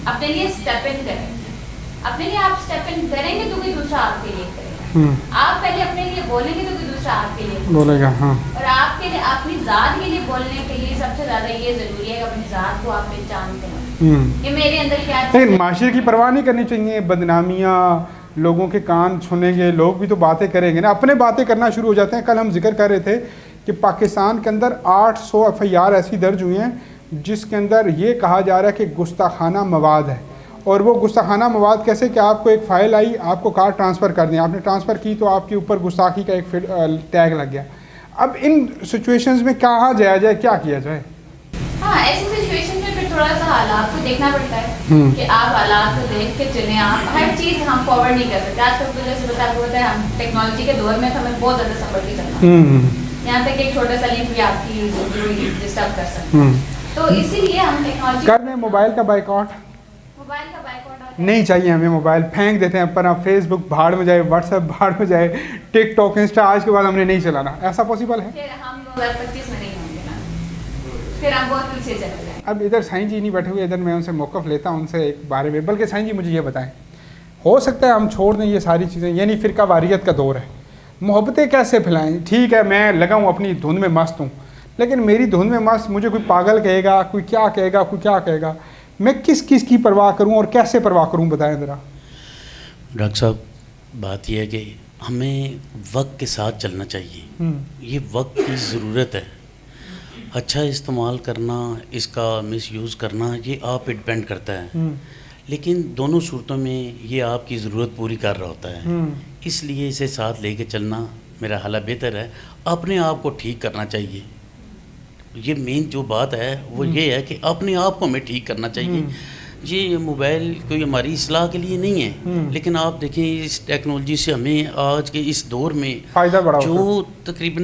अपने लिए स्टेप इन करें, अपने लिए आप स्टेप इन करेंगे तो कोई दूसरा आपके लिए करेगा। आप पहले अपने लिए बोलेंगे तो कोई दूसरा आपके लिए बोलेगा। हाँ, और आपके लिए अपनी ज़ात के लिए बोलने के लिए सबसे ज़्यादा ये ज़रूरी है कि अपनी ज़ात को आप पहचानते हैं कि मेरे अंदर क्या चीज़ लेकिन है। माशरे की परवाह नहीं करनी चाहिए। बदनामियाँ, लोगों के कान सुनेंगे, लोग भी तो बातें करेंगे ना, अपने बातें करना शुरू हो जाते हैं। कल हम जिक्र कर रहे थे कि पाकिस्तान के अंदर 800 FIR ऐसी दर्ज हुई हैं जिसके अंदर ये कहा जा रहा है कि गुस्ताखाना मवाद है। और वो गुस्ताखाना मवाद कैसे कि आपको एक फ़ाइल आई, आपको कार ट्रांसफ़र कर दी, आपने ट्रांसफ़र की तो आपके ऊपर गुस्ताखी का एक टैग लग गया। अब इन सिचुएशंस में कहाँ जाया जाए, क्या किया जाए? हाँ, ऐसी सिचुएशन में फिर थोड़ा सा हालात को देखना पड़ता है कि आप हालात को देख के चुने। आप हर चीज़ हम फॉरवर्ड नहीं कर सकते। आजकल तो जैसे बताया हम टेक्नोलॉजी के दौर में तो हमें बहुत ज़्यादा संभल के चलना, यहाँ तक एक छोटा सा लिंक भी आपकी डिस्टर्ब कर सकते हैं। तो इसीलिए हम टेक्नोलॉजी कर दें मोबाइल का बाइकआउट। मोबाइल का बाइकआउट नहीं चाहिए हमें मोबाइल, फेंक देते हैं पर। फेसबुक भाड़ में जाए, व्हाट्सएप भाड़ में जाए, टिकटॉक, इंस्टा आज के बाद हमने नहीं चलाना, ऐसा पॉसिबल है? फिर हम 2025 में नहीं होंगे ना, फिर हम बहुत पीछे चले जाएंगे। अब इधर साईं जी नहीं बैठे हुए, इधर मैं उनसे मौक़िफ़ लेता हूँ उनसे एक बारे में। बल्कि साईं जी मुझे ये बताएं, हो सकता है हम छोड़ दें ये सारी चीज़ें, यानी फ़िरका वारियत का दौर है, मोहब्बतें कैसे फैलाएं? ठीक है, मैं लगा हूँ अपनी धुन में मस्त हूँ, लेकिन मेरी धुन में मस्त मुझे कोई पागल कहेगा, कोई क्या कहेगा, कोई क्या कहेगा, मैं किस किस की परवाह करूं और कैसे परवाह करूं, बताएं ज़रा। डॉक्टर साहब, बात यह है कि हमें वक्त के साथ चलना चाहिए। ये वक्त की ज़रूरत है। अच्छा इस्तेमाल करना, इसका मिसयूज़ करना, ये आप पे डिपेंड करता है। लेकिन दोनों सूरतों में ये आपकी ज़रूरत पूरी कर रहा होता है, इसलिए इसे साथ लेके चलना मेरा हाला बेहतर है। अपने आप को ठीक करना चाहिए। ये मेन जो बात है वो ये है कि अपने आप को हमें ठीक करना चाहिए। ये मोबाइल कोई हमारी इस्लाह के लिए नहीं है, लेकिन आप देखें इस टेक्नोलॉजी से हमें आज के इस दौर में फ़ायदा बड़ा जो तकरीबन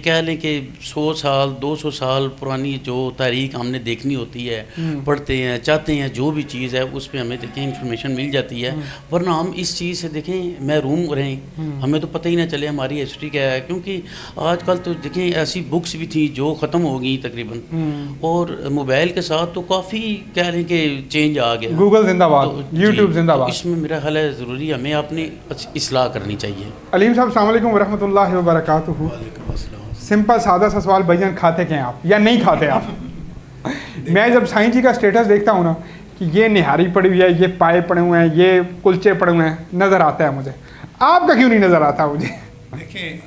कह लें कि 100 साल 200 साल पुरानी जो तारीख हमने देखनी होती है, पढ़ते हैं, चाहते हैं जो भी चीज़ है उस पर हमें देखें इंफॉर्मेशन मिल जाती है। वरना हम इस चीज़ से देखें महरूम रहें, हमें तो पता ही ना चले हमारी हिस्ट्री क्या है। क्योंकि आजकल तो देखें ऐसी बुक्स भी थी जो ख़त्म हो गई तकरीबन, और मोबाइल के साथ तो काफ़ी कह लें कि चेंज आ गया। गूगल जिंदाबाद, यूट्यूब जिंदाबाद। तो इसमें मेरा ख्याल है ज़रूरी हमें अपनी इस्लाह करनी चाहिए। अलीम साहब, अस्सलाम वालेकुम वरहमतुल्लाहि वबरकातुहू। सिंपल सादा सा सवाल, भाईजान खाते क्या हैं आप या नहीं खाते आप? मैं जब साईं जी का स्टेटस देखता हूँ ना कि ये निहारी पड़ी हुई है, ये पाए पड़े हुए हैं, ये कुलचे पड़े हुए हैं, नज़र आता है मुझे। आपका क्यों नहीं नज़र आता मुझे? देखें,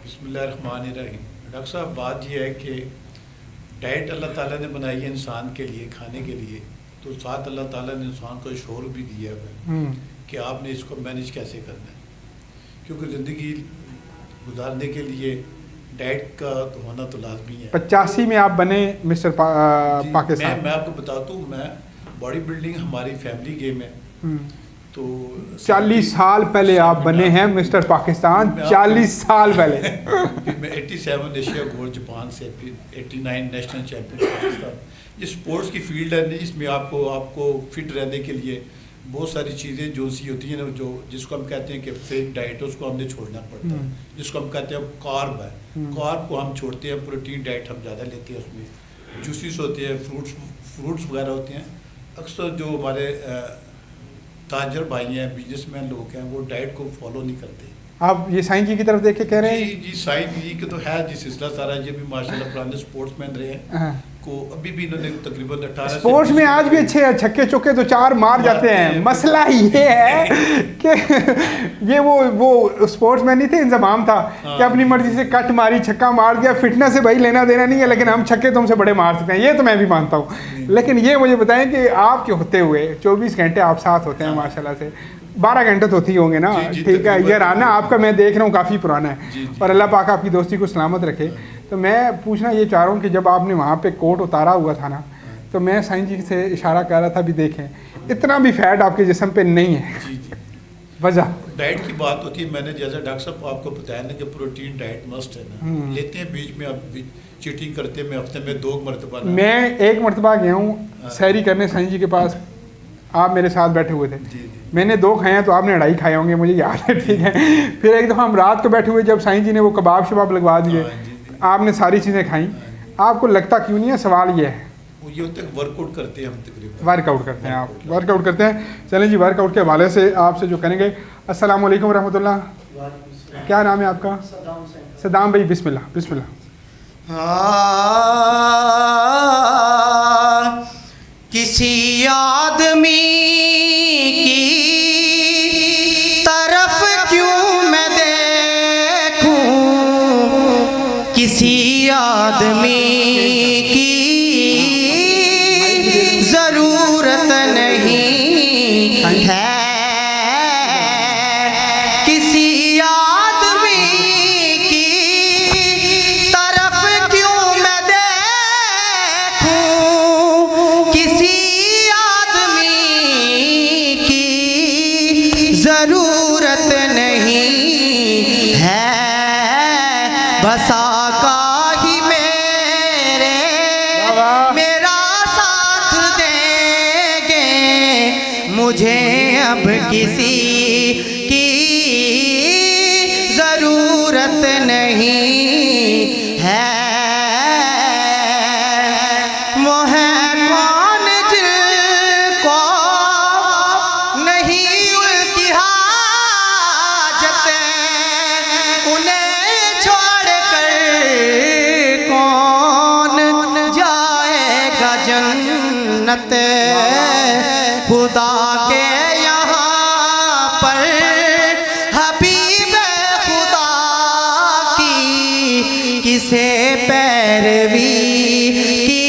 बिस्मिल्लाहिर्रहमानिर्रहीम। डॉक्टर साहब, बात यह है कि डाइट अल्लाह ताला ने बनाई है इंसान के लिए, खाने के लिए, तो साथ अल्लाह ताला ने इंसान को शौर भी दिया है कि आपने इसको मैनेज कैसे करना है। क्योंकि ज़िंदगी गुजारने के लिए डाइट का तो होना तो लाजमी है। 85 में आप बने मिस्टर पाकिस्तान। मैं आपको बताता हूँ, मैं बॉडी बिल्डिंग हमारी फैमिली गेम है, तो 40 साल पहले आप बने हैं मिस्टर पाकिस्तान, 40 साल पहले। फिर मैं 87 एशिया गोल्ड जापान से, फिर 89 नेशनल चैम्पियन पाकिस्तान। ये स्पोर्ट्स की फील्ड है, इसमें आपको फिट रहने के लिए बहुत सारी चीज़ें जो सी होती हैं ना, जो जिसको हम कहते हैं कि फेक डाइट है, उसको हमने छोड़ना पड़ता है। जिसको हम कहते हैं कार्ब है, कार्ब को हम छोड़ते हैं, प्रोटीन डाइट हम ज़्यादा लेते हैं, उसमें जूसेस होते हैं, फ्रूट्स वगैरह होते हैं। अक्सर जो हमारे ताजर भाई हैं, बिजनेसमैन लोग हैं, वो डाइट को फॉलो नहीं करते। आप ये साईं जी की तरफ देख के कह रहे हैं? जी, साईं जी के तो है जी सिलसिला सारा। ये भी माशाल्लाह पुराने स्पोर्ट्समैन रहे हैं, को अभी भी इन्होंने तकरीबन 18 स्पोर्ट्स में आज भी अच्छे हैं, छक्के चौके तो 4 मार जाते हैं। मसला ये है कि ये वो स्पोर्ट्समैन नहीं थे, इंतजाम था कि अपनी मर्जी से कट मारी, छक्का मार दिया। फिटनेस से भाई लेना देना नहीं है, लेकिन हम छक्के तुमसे बड़े मार सकते हैं, ये तो मैं भी मानता हूँ। लेकिन ये मुझे बताएं कि आपके होते हुए 24 घंटे आप साथ होते हैं माशाल्लाह से, 12 घंटे तो होती ही होंगे ना? ठीक है, ये राना आपका मैं देख रहा हूँ काफ़ी पुराना है, और अल्लाह पाक आपकी दोस्ती को सलामत रखे। तो मैं पूछना ये चाह रहा हूँ कि जब आपने वहाँ पे कोट उतारा हुआ था ना, तो मैं साईं जी से इशारा कर रहा था भी देखें इतना भी फैट आपके जिस्म पे नहीं है। वजह डाइट की बात होती है, मैंने जैसा डॉक्टर साहब आपको बताया ना कि प्रोटीन डाइट मस्ट है ना, लेते हैं बीच में, आप चीटिंग करते हैं। मैं हफ्ते में 2 मरतबा, मैं 1 मरतबा गया हूँ सैरी करने साईं जी के पास, आप मेरे साथ बैठे हुए थे, मैंने 2 खाए हैं तो आपने 2.5 खाए होंगे, मुझे याद है, ठीक है। फिर एक दफ़ा हम रात को बैठे हुए, जब साईं जी ने वो कबाब शबाब लगवा दिए, आपने सारी चीज़ें खाई, आपको लगता क्यों नहीं है? सवाल ये है, ये होता है वर्कआउट करते हैं हम, तकरीबन वर्कआउट करते हैं, आप वर्कआउट करते हैं। चलें जी, वर्कआउट के हवाले से आपसे जो करेंगे। अस्सलाम वालेकुम रहमतुल्लाह, क्या नाम है आपका? सदाम भाई, बिस्मिल्लाह बिस्मिल्लाह। किसी आदमी की तरफ क्यों मैं देखूं, किसी आदमी की ज़रूरत नहीं है, किसी आदमी की तरफ क्यों मैं देखूं, किसी आदमी की ज़रूरत नहीं है, बस आका ही मेरा साथ देंगे, मुझे अब किसी की ज़रूरत नहीं है। वो है कौन जिनको नहीं उनकी हाजतें, उन्हें छोड़ कर कौन जाएगा जन्नत। खुदा के यहाँ पर हबीब खुदा की किसे पैरवी की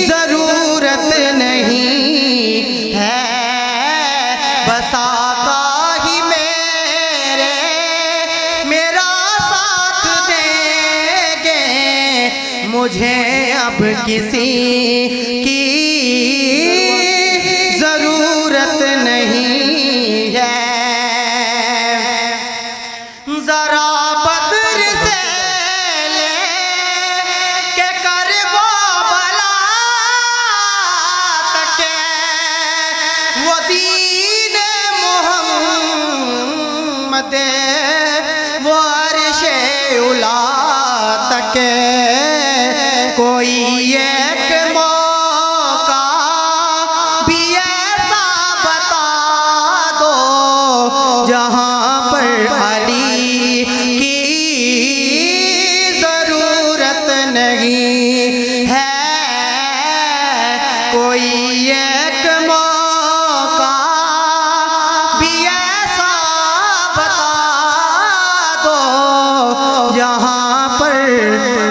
ज़रूरत नहीं है, बस आका ही मेरा साथ देंगे, मुझे अब किसी की ज़रूरत नहीं है। ज़रा बद्र से ले के कर वो बला तके, वो दीन मोहम्मद वो अर्शे उला तके, कोई एक मौका भी ऐसा बता दो जहाँ पर अली की ज़रूरत नहीं है, कोई एक मौका भी ऐसा बता दो जहाँ पर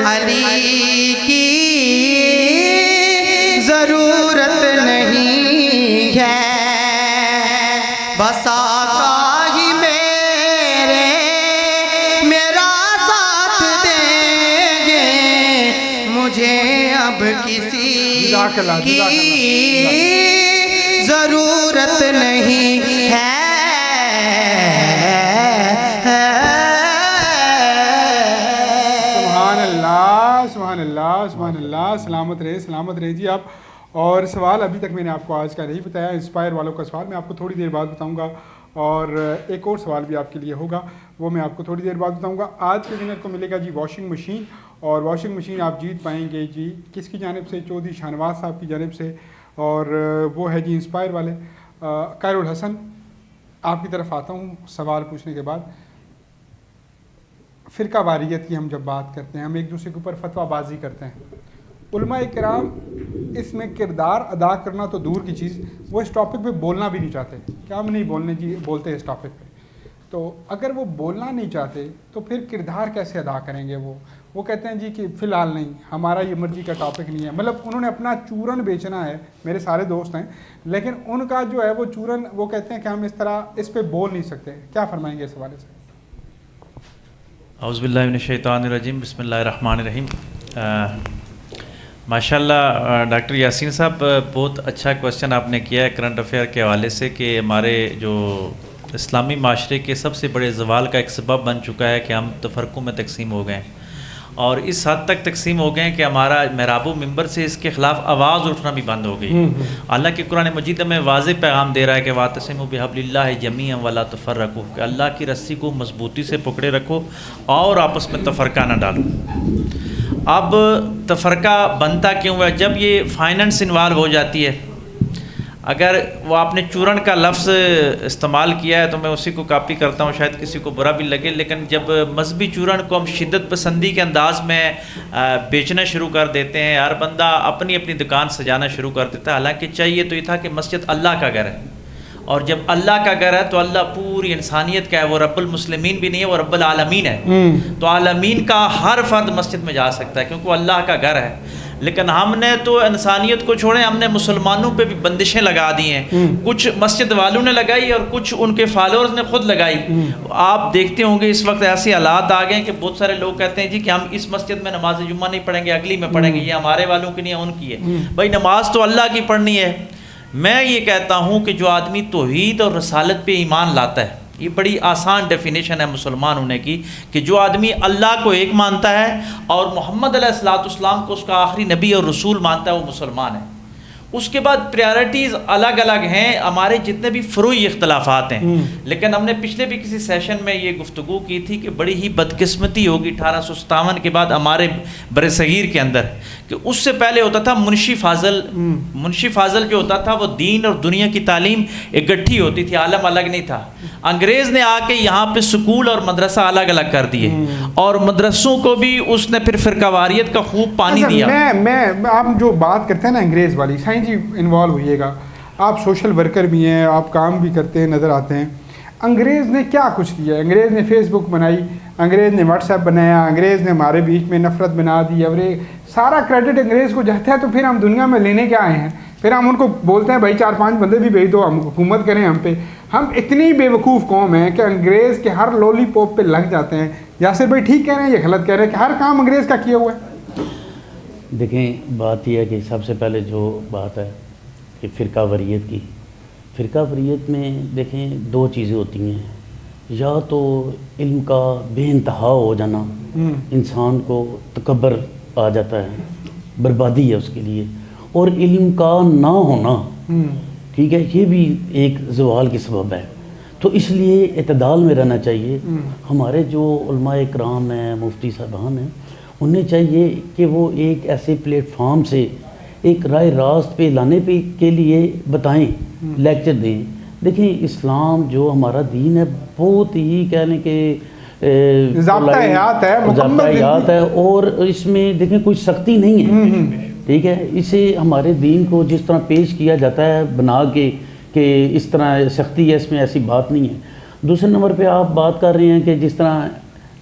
अली की ज़रूरत नहीं है, बस आका ही मेरा साथ देंगे, मुझे अब किसी की ज़रूरत नहीं है। सुभान अल्लाह, सुभान अल्लाह। सलामत रहे जी आप। और सवाल अभी तक मैंने आपको आज का नहीं बताया, इंस्पायर वालों का सवाल मैं आपको थोड़ी देर बाद बताऊंगा, और एक और सवाल भी आपके लिए होगा, वो मैं आपको थोड़ी देर बाद बताऊंगा। आज के विनर को मिलेगा जी वॉशिंग मशीन, और वॉशिंग मशीन आप जीत पाएंगे जी किसकी जानिब से? चौधरी शाहनवाज साहब की जानिब से, और वो है जी इंस्पायर वाले कायरुल हसन। आपकी तरफ आता हूँ सवाल पूछने के बाद। फ़िरका वारियत की हम जब बात करते हैं, हम एक दूसरे के ऊपर फतवाबाजी करते हैं, उलमा इकराम इसमें किरदार अदा करना तो दूर की चीज़, वो इस टॉपिक पे बोलना भी नहीं चाहते। क्या हम नहीं बोलते इस टॉपिक पे? तो अगर वो बोलना नहीं चाहते तो फिर किरदार कैसे अदा करेंगे? वो कहते हैं जी कि फ़िलहाल नहीं, हमारा ये मर्जी का टॉपिक नहीं है। मतलब उन्होंने अपना चूरन बेचना है। मेरे सारे दोस्त हैं, लेकिन उनका जो है वो चूरन, वो कहते हैं कि हम इस तरह इस पर बोल नहीं सकते। क्या फरमाएंगे इस हवाले से? औज़ुबिल्लाहि मिनश्शैतानिर्रजीम, बिस्मिल्लाहिर्रहमानिर्रहीम। माशाल्लाह डॉक्टर यासीन साहब, बहुत अच्छा क्वेश्चन आपने किया है करंट अफेयर के हवाले से, कि हमारे जो इस्लामी माशरे के सबसे बड़े जवाल का एक सबब बन चुका है कि हम तफरक़ों में तकसीम हो गए और इस हद तक तकसीम हो गए कि हमारा महराबो मिंबर से इसके ख़िलाफ़ आवाज़ उठना भी बंद हो गई। अल्लाह के कुरान मजीद में वाज़े पैगाम दे रहा है कि वातसिमू बिहब्लिल्लाहि जमीअन वला तफ़र्रक़ू, कि अल्लाह की रस्सी को मजबूती से पकड़े रखो और आपस में तफ़रक़ा न डालो। अब तफ़रक़ा बनता क्यों है? जब ये फाइनेंस इन्वॉल्व हो जाती है, अगर वो आपने चूरन का लफ्ज़ इस्तेमाल किया है तो मैं उसी को कॉपी करता हूँ, शायद किसी को बुरा भी लगे, लेकिन जब मजहबी चूरन को हम शिद्दत पसंदी के अंदाज में बेचना शुरू कर देते हैं, हर बंदा अपनी अपनी दुकान सजाना शुरू कर देता है। हालांकि चाहिए तो ये था कि मस्जिद अल्लाह का घर है, और जब अल्लाह का घर है तो अल्लाह पूरी इंसानियत का है, वो रब्बुल मुस्लिमीन भी नहीं है, वो रब्बुल आलमीन है। तो आलमीन का हर फर्द मस्जिद में जा सकता है क्योंकि वो अल्लाह का घर है। लेकिन हमने तो इंसानियत को छोड़े, हमने मुसलमानों पे भी बंदिशें लगा दी हैं। कुछ मस्जिद वालों ने लगाई और कुछ उनके फॉलोअर्स ने खुद लगाई। आप देखते होंगे इस वक्त ऐसे हालात आ गए कि बहुत सारे लोग कहते हैं जी कि हम इस मस्जिद में नमाज जुम्मा नहीं पढ़ेंगे, अगली में पढ़ेंगे, ये हमारे वालों की नहीं है, उनकी है। भाई नमाज तो अल्लाह की पढ़नी है। मैं ये कहता हूँ कि जो आदमी तौहीद और रसालत पे ईमान लाता है, ये बड़ी आसान डेफिनेशन है मुसलमान होने की, कि जो आदमी अल्लाह को एक मानता है और मोहम्मद अलैहिस्सलाम को उसका आखिरी नबी और रसूल मानता है, वो मुसलमान है। उसके बाद प्रायोरिटीज़ अलग अलग हैं, हमारे जितने भी फरूई इख्तलाफात हैं। लेकिन हमने पिछले भी किसी सेशन में ये गुफ्तगू की थी कि बड़ी ही बदकिस्मती होगी 1857 के बाद हमारे बरसगीर के अंदर, कि उससे पहले होता था मुंशी फाजल जो होता था वो दीन और दुनिया की तालीम इकट्ठी होती थी, आलम अलग नहीं था। अंग्रेज़ ने आके यहाँ पे स्कूल और मदरसा अलग अलग कर दिए और मदरसों को भी उसने फिर फ़िरकावारियत का खूब पानी दिया। मैं आप जो बात करते हैं ना अंग्रेज़ वाली, साईं जी इन्वॉल्व होइएगा, आप सोशल वर्कर भी हैं, आप काम भी करते हैं, नज़र आते हैं। अंग्रेज़ ने क्या कुछ किया? अंग्रेज़ ने फेसबुक बनाई, अंग्रेज़ ने व्हाट्सएप बनाया, अंग्रेज़ ने हमारे बीच में नफ़रत बना दी। और सारा क्रेडिट अंग्रेज़ को जाता है, तो फिर हम दुनिया में लेने क्या आए हैं? फिर हम उनको बोलते हैं भाई 4-5 बंदे भी भेज दो, हम हुकूमत करें हम पे। हम इतनी बेवकूफ़ कौम है कि अंग्रेज़ के हर लॉलीपॉप पे लग जाते हैं। यासिर भाई ठीक कह रहे हैं, ये गलत कह रहे हैं कि हर काम अंग्रेज़ का किया हुआ है? देखें, बात यह है कि सबसे पहले जो बात है कि फ़िरकावरियत की, फ़िरकावरियत में देखें 2 चीज़ें होती हैं, या तो इल्म का बेइंतहा हो जाना, इंसान को तकब्बर आ जाता है, बर्बादी है उसके लिए, और इल्म का ना होना, ठीक है, ये भी एक ज़वाल की सबब है। तो इसलिए इत्तेदाल में रहना चाहिए। हमारे जो उलमाए इकराम हैं, मुफ्ती साहबान हैं, उन्हें चाहिए कि वो एक ऐसे प्लेटफार्म से एक राय रास्त पे लाने पे के लिए बताएं, लेक्चर दें। देखें, इस्लाम जो हमारा दीन है बहुत ही कहने के ज़ाब्ता हयात है, और इसमें देखें कोई सख्ती नहीं है, ठीक है। इसे हमारे दीन को जिस तरह पेश किया जाता है बना के कि इस तरह सख्ती है, इसमें ऐसी बात नहीं है। दूसरे नंबर पे आप बात कर रहे हैं कि जिस तरह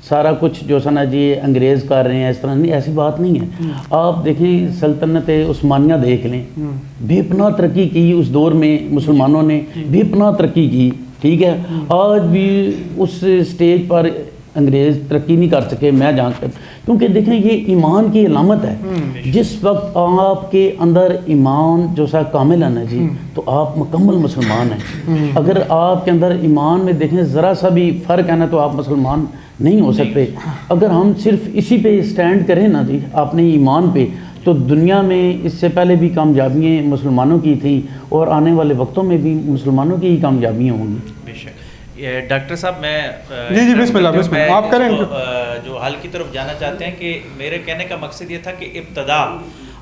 सारा कुछ जो सना जी अंग्रेज़ कर रहे हैं, इस तरह नहीं, ऐसी बात नहीं है। आप देखें, सल्तनत उस्मानिया देख लें, बेपनाह तरक्की की उस दौर में, मुसलमानों ने बेपनाह तरक्की की, ठीक है। आज भी उस स्टेज पर अंग्रेज़ तरक्की नहीं कर सके, मैं जानकर, क्योंकि देखें ये ईमान की अलामत है। जिस वक्त आपके अंदर ईमान जो सा कामिल है ना जी, तो आप मुकम्मल मुसलमान हैं। अगर आपके अंदर ईमान में देखें ज़रा सा भी फ़र्क है ना, तो आप मुसलमान नहीं हो सकते। अगर हम सिर्फ इसी पे स्टैंड करें ना जी, अपने ईमान पे, तो दुनिया में इससे पहले भी कामयाबियाँ मुसलमानों की थी और आने वाले वक्तों में भी मुसलमानों की ही कामयाबियाँ होंगी। डॉक्टर साहब, मैं जी बिस्मिल्लाह आप करें। जो हल की तरफ जाना चाहते हैं कि मेरे कहने का मकसद ये था कि इब्तदा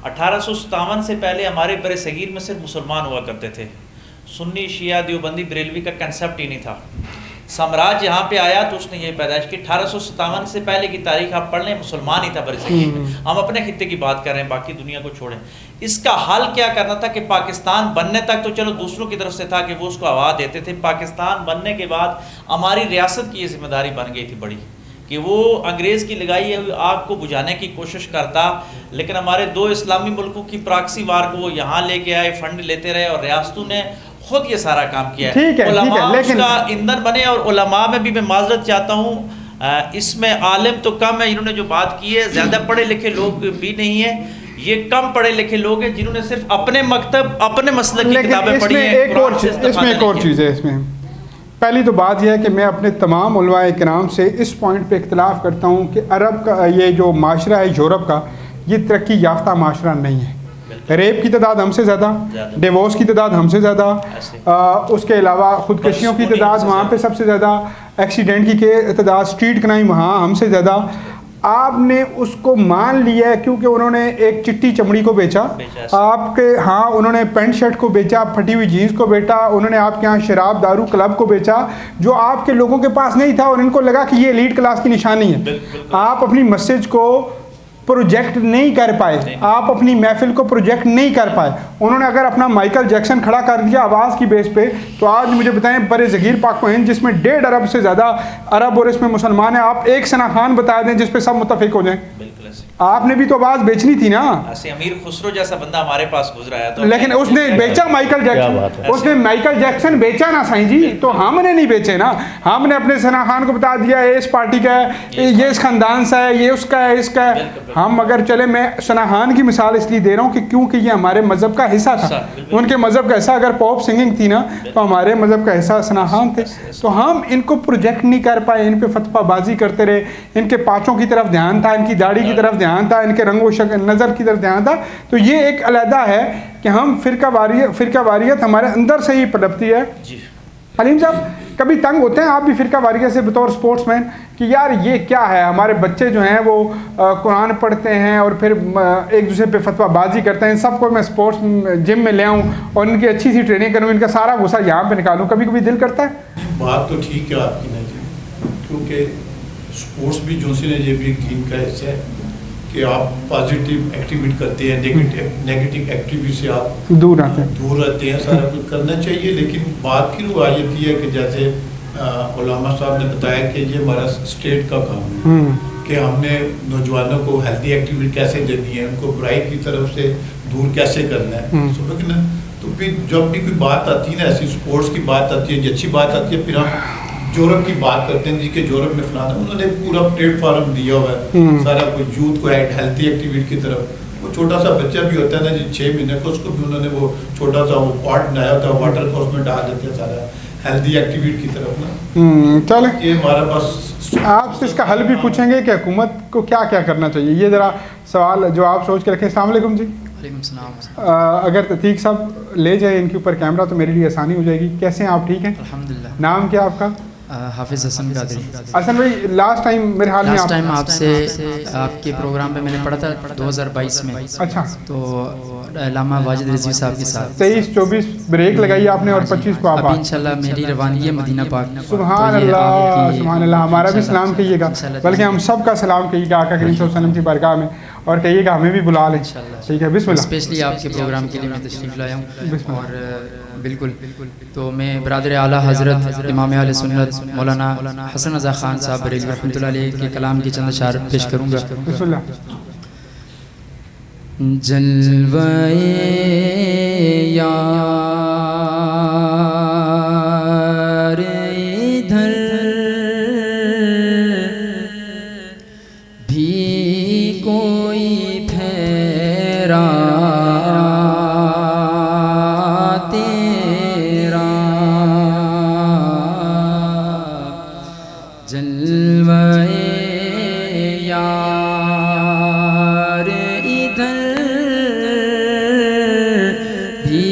1857 से पहले हमारे बरसगीर में सिर्फ मुसलमान हुआ करते थे। सुन्नी, शिया, देवबंदी, बरेलवी का कंसेप्ट ही नहीं था। साम्राज्य यहाँ पे आया तो उसने ये पैदाइश की। 1857 से पहले की तारीख आप पढ़ लें, मुसलमान ही था बरसगीर में। हम अपने खित्ते की बात कर रहे हैं, बाकी दुनिया को छोड़ें। इसका हल क्या करना था कि पाकिस्तान बनने तक तो चलो दूसरों की तरफ से था कि वो उसको आवाज़ देते थे। पाकिस्तान बनने के बाद हमारी रियासत की ये जिम्मेदारी बन गई थी बड़ी, कि वो अंग्रेज़ की लगाई हुई आग को बुझाने की कोशिश करता। लेकिन हमारे 2 इस्लामी मुल्कों की प्रॉक्सी वार को वो यहाँ लेके आए, फंड लेते रहे, और रियासतों ने खुद ये सारा काम किया है। उलमा उसका ईंधन बने। और उलमा में भी मैं माजरत चाहता हूँ, इसमें आलिम तो कम है, इन्होंने जो बात की है, ज़्यादा पढ़े लिखे लोग भी नहीं है, ये कम पढ़े लिखे लोग हैं जिन्होंने सिर्फ अपने मकतब, अपने मसलक की किताबें पढ़ी हैं। इसमें एक और चीज़ है, इसमें पहली तो बात यह है कि मैं अपने तमाम उलमाए किराम से इस पॉइंट पे इख्तलाफ करता हूँ कि अरब का ये जो माशरा है यूरोप का, ये तरक्की याफ्ता माशरा नहीं है। रेप की तादाद हमसे ज़्यादा, डिवोर्स की तादाद हमसे ज़्यादा, उसके अलावा ख़ुदकशियों की तादाद वहाँ पे सबसे ज़्यादा, एक्सीडेंट की तादाद, स्ट्रीट क्राइम वहाँ हमसे ज़्यादा। आपने उसको मान लिया है क्योंकि उन्होंने एक चिट्टी चमड़ी को बेचा आपके, हाँ उन्होंने पेंट शर्ट को बेचा, फटी हुई जीन्स को बेचा, उन्होंने आपके यहाँ शराब दारू क्लब को बेचा जो आपके लोगों के पास नहीं था और इनको लगा कि ये एलीट क्लास की निशानी है। आप अपनी मैसेज को प्रोजेक्ट नहीं कर पाए, आप अपनी महफिल को प्रोजेक्ट नहीं कर पाए। उन्होंने अगर अपना माइकल जैक्सन खड़ा कर दिया आवाज़ की बेस पे, तो आज मुझे बताएं बड़े ज़गीर पाक हिंद जिसमें 1.5 अरब से ज़्यादा अरब और इसमें मुसलमान हैं, आप एक सना खान बता दें जिस पे सब मुत्तफिक हो जाएं। आपने भी तो आवाज़ बेचनी थी ना। अमीर खुसरो जैसा बंदा हमारे पास गुजरा है तो लेकिन उसने बेचा माइकल जैक्सन, उसने माइकल जैक्सन बेचा ना साईं जी, तो हमने नहीं बेचे ना। हमने अपने सना खान को बता दिया ये इस पार्टी का है, ये इस खानदान से है, ये उसका है, इसका है। हम अगर चले, मैं सना खान की मिसाल इसलिए दे रहा हूँ कि क्योंकि ये हमारे मज़हब का हिस्सा था। उनके मज़हब का हिस्सा अगर पॉप सिंगिंग थी ना तो हमारे मज़हब का हिस्सा सना खान थे। तो हम इनको प्रोजेक्ट नहीं कर पाए, इन पर फतवाबाजी करते रहे। इनके पाँचों की तरफ ध्यान था, इनकी दाढ़ी की तरफ ध्यान था, इनके रंगो नज़र की तरफ ध्यान था। तो ये एक अलहदा है कि हम फ़िरका वारियत हमारे अंदर से ही पनपती है। हलीम साहब कभी तंग होते हैं आप भी फ़िरका वारियत से बतौर स्पोर्ट्समैन कि यार ये क्या है, हमारे बच्चे जो हैं वो कुरान पढ़ते हैं और फिर एक दूसरे पे फतवाबाजी करते हैं, सबको मैं स्पोर्ट्स जिम में ले आऊँ और इनकी अच्छी सी ट्रेनिंग करूँ, इनका सारा गुस्सा यहाँ पे निकालूँ, कभी कभी दिल करता है। बात तो ठीक है आपकी नहीं, क्योंकि स्पोर्ट्स भी जो सी ये भी एक टीम का हिस्सा है कि आप पॉजिटिव एक्टिविटी करते हैं, नेगेटिव एक्टिविटी से आप दूर रहते हैं। सारा कुछ करना चाहिए, लेकिन बात की रुआयत ये है कि जैसे उलामा साहब ने बताया कि ये हमारा स्टेट का काम है कि हमने नौजवानों को हेल्दी एक्टिविटी कैसे देनी है, उनको बुराई की तरफ से दूर कैसे करना है। समझ ना, तो फिर जब भी कोई बात आती है ना, ऐसी स्पोर्ट्स की बात आती है, अच्छी बात आती है, फिर हम यूरोप की बात करते हैं जी कि यूरोप में फलाना, उन्होंने पूरा प्लेटफॉर्म दिया हुआ है सारा कुछ यूथ को हेल्थी एक्टिविटी की तरफ। वो छोटा सा बच्चा भी होता है ना जी 6 महीने का, उसको भी उन्होंने वो छोटा सा वो पॉट बनाया होता है, वाटर को उसमें डाल देते हैं सारा हेल्थी एक्टिविटी की तरफ ना। चले ये हमारा बस आपसे इसका हल भी पूछेंगे कि हुकूमत को क्या क्या करना चाहिए, ये ज़रा सवाल जो आप सोच के रखें। अस्सलाम वालेकुम जी। अगर ततीक साहब ले जाए इनके ऊपर कैमरा तो मेरे लिए आसानी हो जाएगी। कैसे हैं आप, ठीक हैं? अल्हम्दुलिल्लाह। नाम क्या आपका? हाफिज़ हसन कादरी। हसन भाई लास्ट टाइम मेरे हाल में आपसे आपके प्रोग्राम पे मैंने पढ़ा था 2022 में। अच्छा। तो अल्लामा वाजिद रिजवी साहब के साथ 23-24 ब्रेक लगाई आपने और 25 को आप इंशाल्लाह मेरी रवानगी है मदीना पाक। सुभान अल्लाह सुभान अल्लाह। हमारा भी सलाम कहिएगा, बल्कि हम सब का सलाम कहिएगा आका करीम सल्लल्लाहु अलैहि वसल्लम की बारगाह में, और कहिएगा हमें भी बुला लें। ठीक है, बिस्मिल्लाह। स्पेशली आपके प्रोग्राम के लिए मैं तशरीफ़ लाया हूँ। और बिल्कुल तो मैं बरादर आला हज़रत इमाम अहले सुन्नत मौलाना हसन रज़ा खान साहब बरेलवी रहमतुल्लाह अलैह के कलाम की चंद अशार पेश करूँगा। जलवाए यार इधर भी कोई फेरा तेरा, जलवाए यार इधर भी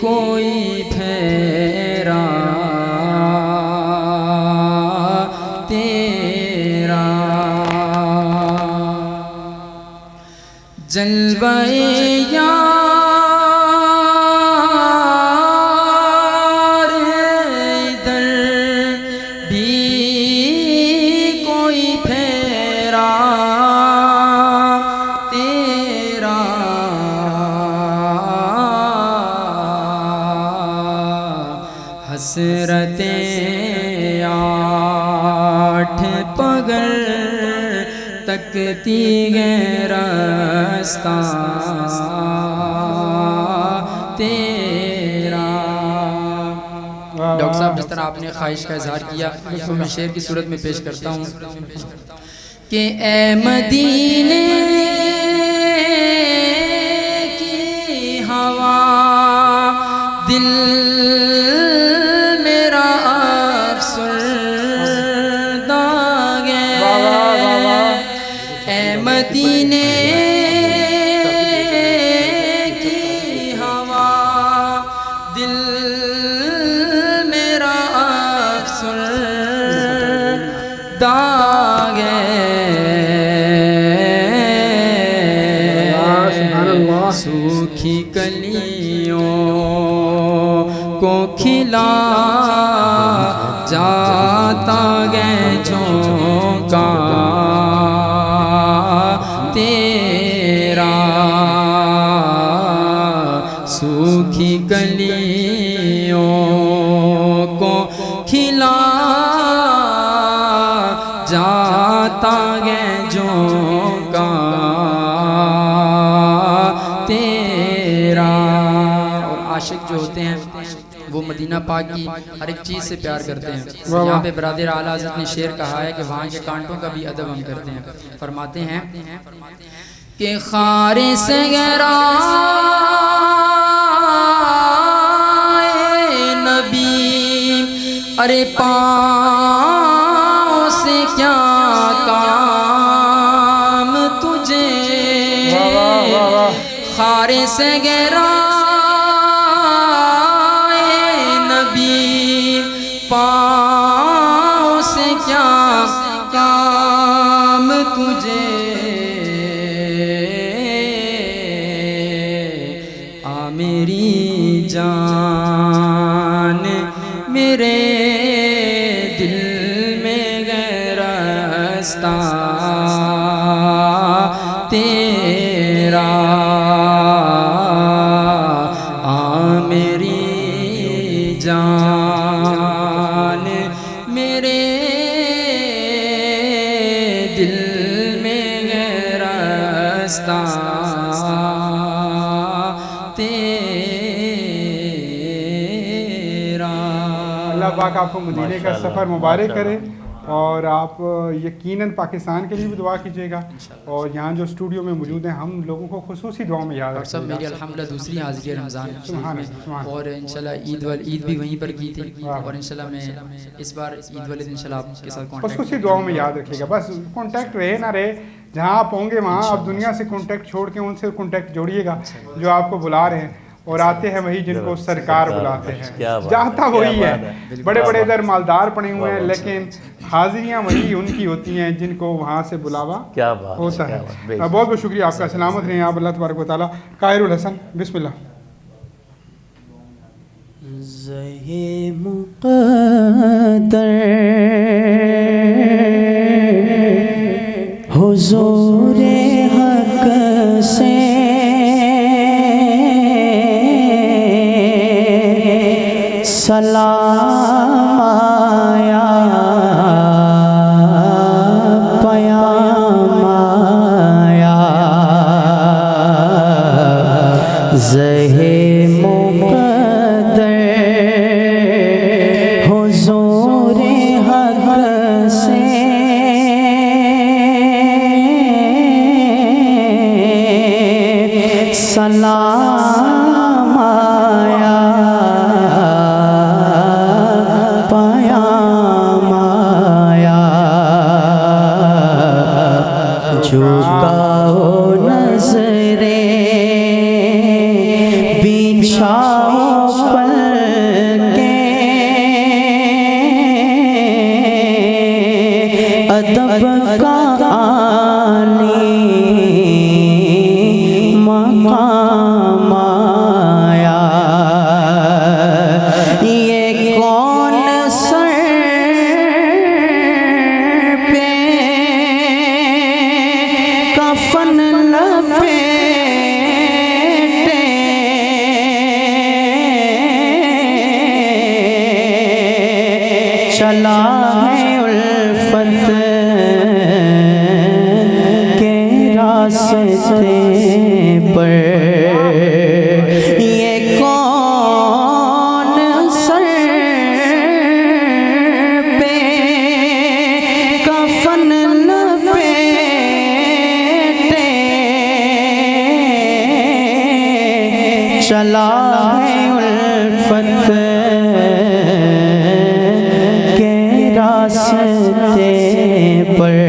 कोई फेरा तेरा, जलवाए यार इधर भी कोई फेरा तेरा, हसरतें 8 पगल तकती है रास्ता तेरा। डॉक्टर साहब जिस तरह आपने ख्वाहिश का इजहार किया तो मैं शेर की सूरत में पेश करता हूँ कि ए मदीने की हवा दिल मेरा मदीने की हवा दिल मेरा अफसरदा सूखी कलियों को खिला जाता गे झोंका तेरा सूखी कलियों को खिला जाता गे झोंका तेरा। और आशिक जो होते हैं वो मदीना पाक की हर एक चीज़ से प्यार करते हैं। यहाँ पे बरादर आला हज़रत ने शेर कहा है कि वहाँ के कांटों का भी अदब हम करते हैं। फरमाते हैं कि खारे से गहरा नबी अरे पाँव से क्या काम तुझे, खारे से गहरा पाँव से क्या काम तुझे, आ मेरी जान मेरे दिल में गैरस्ता तेरा, आ मेरी जान मेरे दिल में गैरस्ता तेरा। अल्लाह पाक आपको मदीने का सफ़र मुबारक करे और आप यकीनन पाकिस्तान के लिए भी दुआ कीजिएगा और यहाँ जो स्टूडियो में मौजूद हैं हम लोगों को खुसूसी दुआ में याद और सब मेरी अल्हम्दुलिल्लाह दूसरी हाज़िरी है रमज़ान में और इंशाल्लाह ईद भी वहीं पर की थी और इंशाल्लाह मैं इस बार ईद वाले दिन इंशाल्लाह आपके साथ खुसूसी दुआ में याद रखिएगा। बस कॉन्टैक्ट रहे ना रहे, जहाँ आप होंगे वहाँ आप दुनिया से कॉन्टैक्ट छोड़ के उनसे कॉन्टैक्ट जोड़िएगा जो आपको बुला रहे हैं और आते हैं वही जिनको सरकार बुलाते हैं। जाता वही है, बड़े बड़े इधर मालदार पड़े हुए हैं लेकिन हाजिरियाँ वही उनकी होती हैं जिनको वहाँ से बुलावा होता है। बहुत बहुत शुक्रिया आपका, सलामत रहें आप। अल्लाह तबारक व तआला। कायरुल हसन बिस्मिल्लाह। ज़हे मुक़द्दर हुज़ूरे हक़ से सलाम आया पयाम आया, ज़हे मुक़द्दर हुज़ूरे हक़ से सलाम आया पयाम आया, झुकाओ नज़रे बिछाओ पलके अदब का आली मकाम आया, ये कौन सर पे कफन लपेटे चला है उल्फत के रास्ते पर, ये कौन सर पे कफन लपेटे चला है उल्फत के रास्ते पर।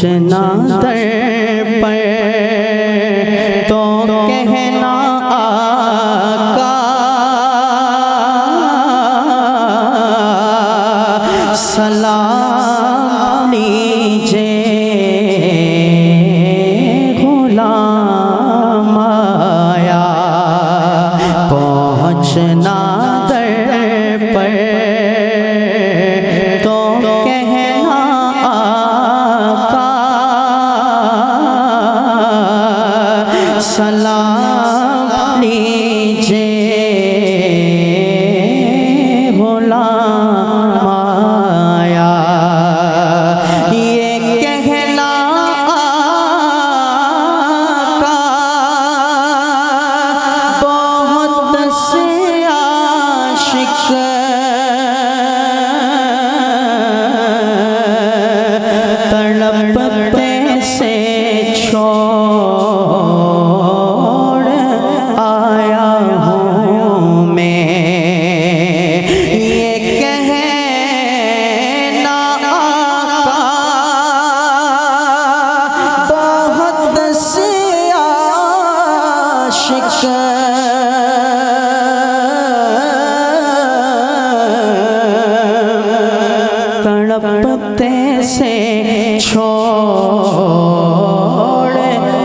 पहुँचना दर पर तो कहना आका सलाम लीजिए गुलाम आया पहुँचना दर पर तो कहना आका सलाम लीजिए गुलाम आया ये कहना आका बहुत से आशिक तड़पते से छोड़ आया हूँ मैं ये कहना आका बहुत से आशिक तड़पते से छोड़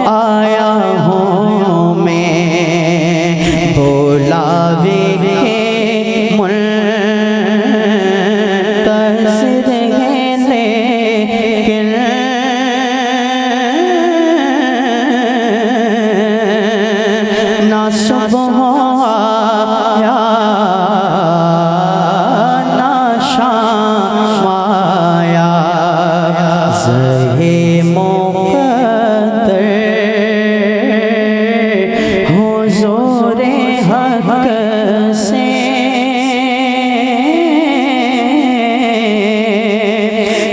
आया हूँ मैं बुलावे के मुंतज़िर हैं लेकिन ना सुबह आया ना शाम आया ज़हे मुक़द्दर हुज़ूर हक़ से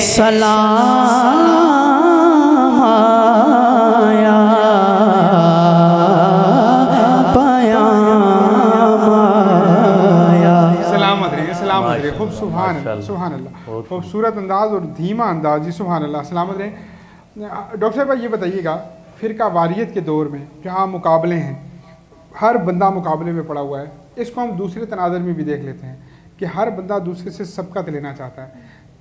सलाम आया पयाम आया। सलामत रहिए, सलामत रहिए। खूब सुभान अल्लाह, सुभान अल्लाह। खूबसूरत अंदाज और धीमा अंदाज जी, सुभान अल्लाह। सलामत रहे। डॉक्टर साहब ये बताइएगा, फ़िरका वारियत के दौर में जहाँ मुकाबले हैं, हर बंदा मुकाबले में पड़ा हुआ है, इसको हम दूसरे तनाज़र में भी देख लेते हैं कि हर बंदा दूसरे से सबकत लेना चाहता है,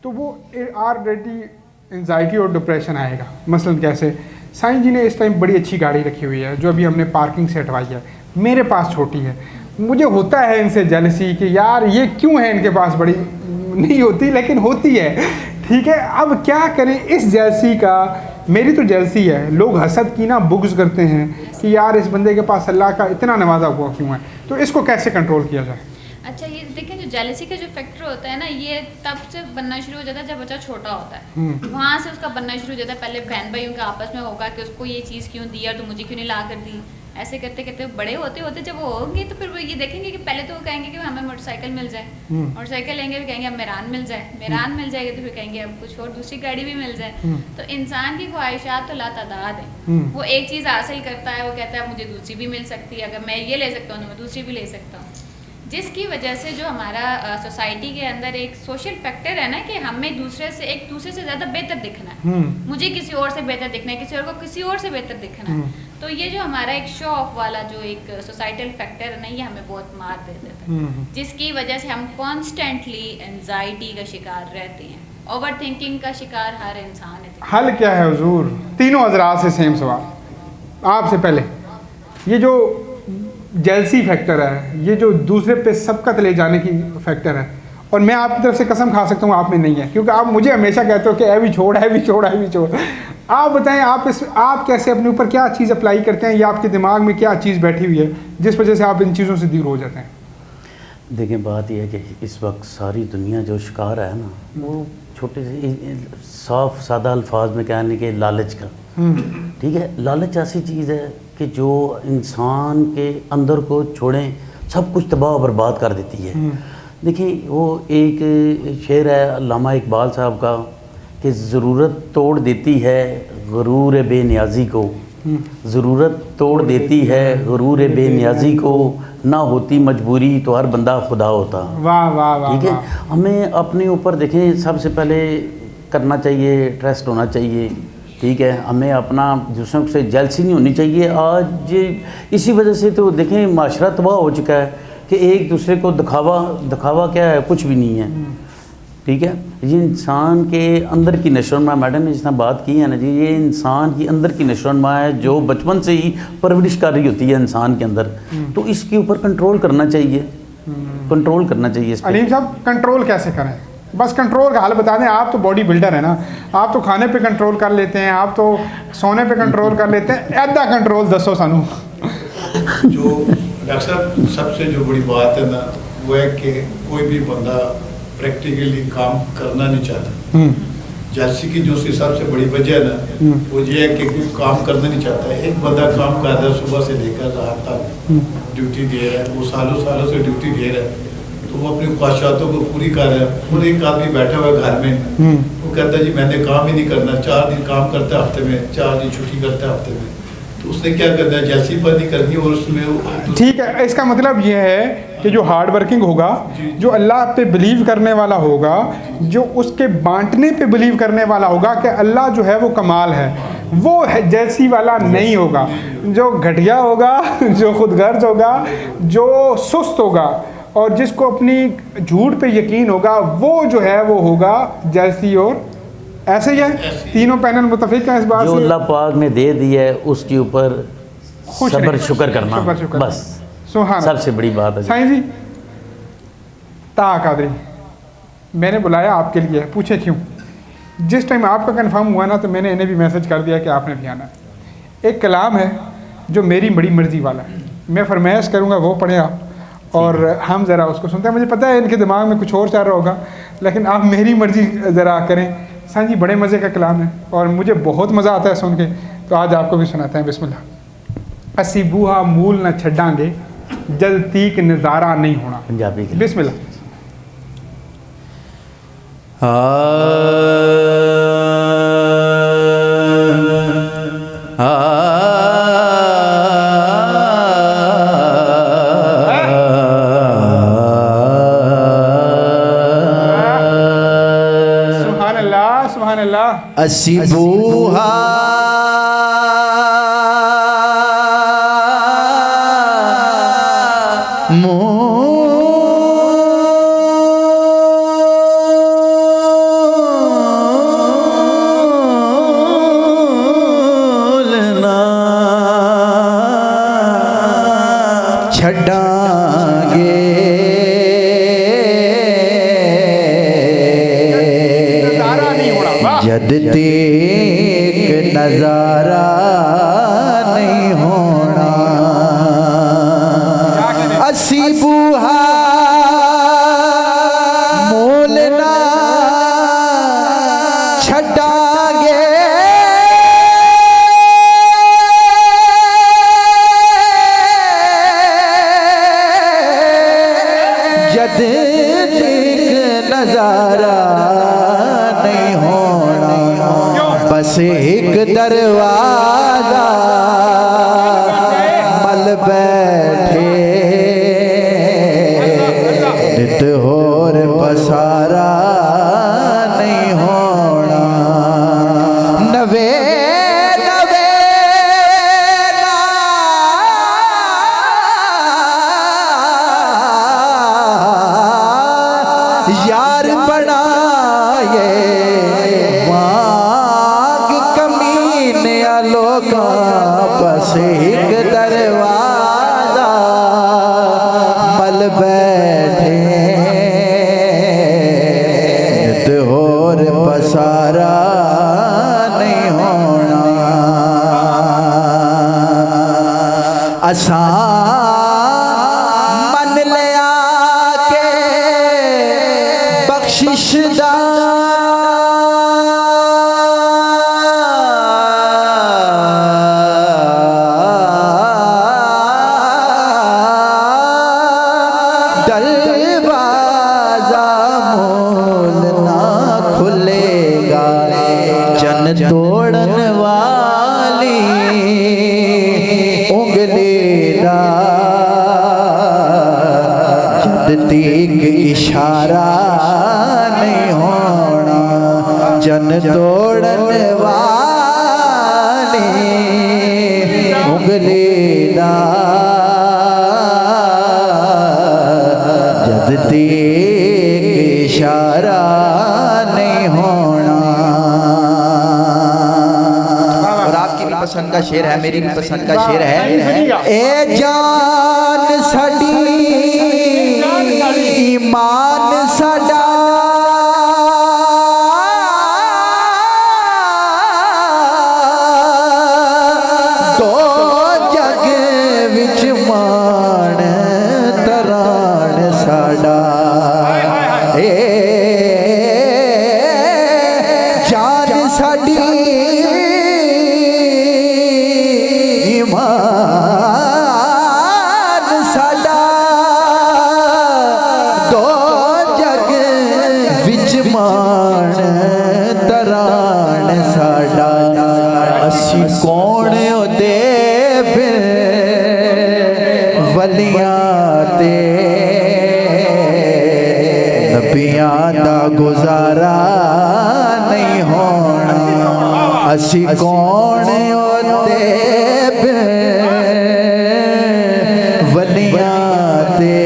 तो वो ऑलरेडी एंजाइटी और डिप्रेशन आएगा। मसलन कैसे, साईं जी ने इस टाइम बड़ी अच्छी गाड़ी रखी हुई है जो अभी हमने पार्किंग से हटवाई है, मेरे पास छोटी है, मुझे होता है इनसे जेलसी कि यार ये क्यों है इनके पास बड़ी, नहीं होती लेकिन होती है, ठीक है। अब क्या करें इस जेलसी का, मेरी तो जेलसी है, लोग हसद की ना बुग़्ज़ करते हैं कि यार इस बंदे के पास अल्लाह का इतना नवाजा हुआ क्यों है, तो इसको कैसे कंट्रोल किया जाए? अच्छा, ये देखें जो जेलसी का जो फैक्टर होता है ना, ये तब से बनना शुरू हो जाता है जब बच्चा छोटा होता है, वहाँ से उसका बनना शुरू हो जाता है। पहले बहन भाइयों का आपस में होगा कि उसको ये चीज़ क्यों दी और तो मुझे क्यों नहीं ला कर दी, ऐसे करते करते बड़े होते होते जब वो होंगे तो फिर वो ये देखेंगे कि पहले तो वो कहेंगे कि हमें मोटरसाइकिल मिल जाए, मोटरसाइकिल लेंगे फिर कहेंगे अब मेरान मिल जाए, मेरान मिल जाएगी तो फिर कहेंगे अब कुछ और दूसरी गाड़ी भी मिल जाए। तो इंसान की ख्वाहिशात तो लातादाद है, वो एक चीज़ हासिल करता है, वो कहता है मुझे दूसरी भी मिल सकती है, अगर मैं ये ले सकता हूँ तो मैं दूसरी भी ले सकता हूँ, जिसकी वजह से जो हमारा सोसाइटी के अंदर एक सोशल फैक्टर है ना कि हमें एक दूसरे से ज़्यादा बेहतर दिखना है, मुझे किसी और से बेहतर दिखना है, किसी और को किसी और से बेहतर दिखना है। तो ये जो हमारा एक शो ऑफ वाला जो एक सोसाइटल फैक्टर है ना, ये हमें बहुत मार दे देता है, जिसकी वजह से हम कॉन्स्टेंटली एंजाइटी का शिकार रहते हैं, ओवर थिंकिंग का शिकार हर इंसान है। हल क्या है हुजूर? तीनों हजरात से सेम सवाल आपसे। पहले ये जो जेलसी फैक्टर है, ये जो दूसरे पे सबकत ले जाने की फैक्टर है, और मैं आपकी तरफ से कसम खा सकता हूँ आप में नहीं है, क्योंकि आप मुझे हमेशा कहते हो कि ऐ भी छोड़, ऐ भी छोड़, ऐ भी छोड़। आप बताएं, आप कैसे अपने ऊपर क्या चीज़ अप्लाई करते हैं, या आपके दिमाग में क्या चीज़ बैठी हुई है जिस वजह से आप इन चीज़ों से दूर हो जाते हैं? देखिए, बात यह है कि इस वक्त सारी दुनिया जो शिकार है ना, वो छोटे से साफ सादा अल्फाज में कहने के लालच का, ठीक है। लालच ऐसी चीज़ है कि जो इंसान के अंदर को छोड़ें सब कुछ तबाह बर्बाद कर देती है। देखिए, वो एक शेर है अल्लामा इकबाल साहब का कि ज़रूरत तोड़ देती है गुरूर बेनियाजी को, ज़रूरत तोड़ देती है गुरूर बेनियाजी को, ना होती मजबूरी तो हर बंदा खुदा होता। वाह वाह वाह, ठीक है। हमें अपने ऊपर देखें, सबसे पहले करना चाहिए, ट्रस्ट होना चाहिए, ठीक है, हमें अपना दूसरों से जेलसी नहीं होनी चाहिए। आज इसी वजह से तो देखें माशरा तबाह हो चुका है कि एक दूसरे को दिखावा क्या है, कुछ भी नहीं है। ठीक है, ये इंसान के अंदर की नशोनुमा, मैडम ने जितना बात की है ना जी, ये इंसान की अंदर की नशोनुमा है जो बचपन से ही परवरिश कर रही होती है इंसान के अंदर। तो इसके ऊपर कंट्रोल करना चाहिए, कंट्रोल करना चाहिए। अलीम साहब कंट्रोल कैसे करें? बस कंट्रोल का हाल बता दें। आप तो बॉडी बिल्डर है ना, आप तो खाने पे कंट्रोल कर लेते हैं, आप तो सोने पे कंट्रोल कर लेते हैं, ऐदा कंट्रोल दसो सानू। जो डॉक्टर साहब सबसे जो बड़ी बात है ना वो है कि कोई भी बंदा प्रैक्टिकली काम करना नहीं चाहता। जैसे कि जो सबसे बड़ी वजह है ना वो ये है कि कोई काम करना नहीं चाहता। एक बंदा काम कर रहा है सुबह से लेकर रात तक ड्यूटी दे रहा है, वो सालों सालों से ड्यूटी दे रहा है, तो वो अपनी ख्वाहिशातों को पूरी कर रहा है। और एक आदमी बैठा हुआ घर में, वो कहता है जी मैंने काम ही नहीं करना, 4 दिन काम करता है हफ्ते में, 4 दिन छुट्टी करता है हफ्ते में, तो उसने क्या करना है, जैसी पर नहीं करनी। और उसमें ठीक है, इसका मतलब ये है कि जो हार्ड वर्किंग होगा, जो अल्लाह पे बिलीव करने वाला होगा, जो उसके बांटने पे बिलीव करने वाला होगा कि अल्लाह जो है वो कमाल है, वो है जैसी वाला नहीं होगा। जो घटिया होगा, जो खुदगर्ज होगा, जो सुस्त होगा और जिसको अपनी झूठ पे यकीन होगा, वो जो है वो होगा जैसी। और ऐसे ही है, तीनों पैनल मुतफिक हैं इस बात से। जो अल्लाह पाक ने दे दिया है उसके ऊपर सब्र शुक्र करना, बस सबसे बड़ी बात है। साईं जी ता कादरी मैंने बुलाया आपके लिए, पूछे क्यों? जिस टाइम आपका कंफर्म हुआ ना तो मैंने इन्हें भी मैसेज कर दिया कि आपने भी आना है। एक कलाम है जो मेरी बड़ी मर्जी वाला है, मैं फरमाइश करूँगा वो पढ़े आप, और हम ज़रा उसको सुनते हैं। मुझे पता है इनके दिमाग में कुछ और चल रहा होगा, लेकिन आप मेरी मर्जी ज़रा करें। साईं जी बड़े मज़े का कलाम है और मुझे बहुत मज़ा आता है सुन के, तो आज आपको भी सुनाते हैं। बिस्मिल्लाह। असी बूहा मूल न छड़ांगे जल तीक नज़ारा नहीं होना। पंजाबी बिस्मिल्लाह। असी बूहा मूलना छड़ांगे जद तक नजारा नहीं होना। असी बूहा मूलना छड़ांगे जद तक नजारा नहीं होना। बस एक दरवाजा मल बैठे नित होर पसारा नहीं होना। नवे नवे यार बनाए लोका। बस एक दरवाजा मल बैठे नित होर पसारा नहीं होना। असा मन लिया के बख्शिश दा तोड़न वाली उंगली दा जद तक इशारा नहीं होना। जन तोड़न वाली ने उंगली दा जद तक इशारा नहीं होना। और आपकी भी पसंद का शेर है, मेरी भी पसंद का शेर है। ए जान साडी ईमान साडा दो जग विच मान तरान साडा। ए जान साडी ईमान साडा दो जग विच मान तरान साडा। असी कौन ओदे बिन वलियां ते नबियां दा गुजारा नहीं होना। असी कौन ओदे बिन वलियां ते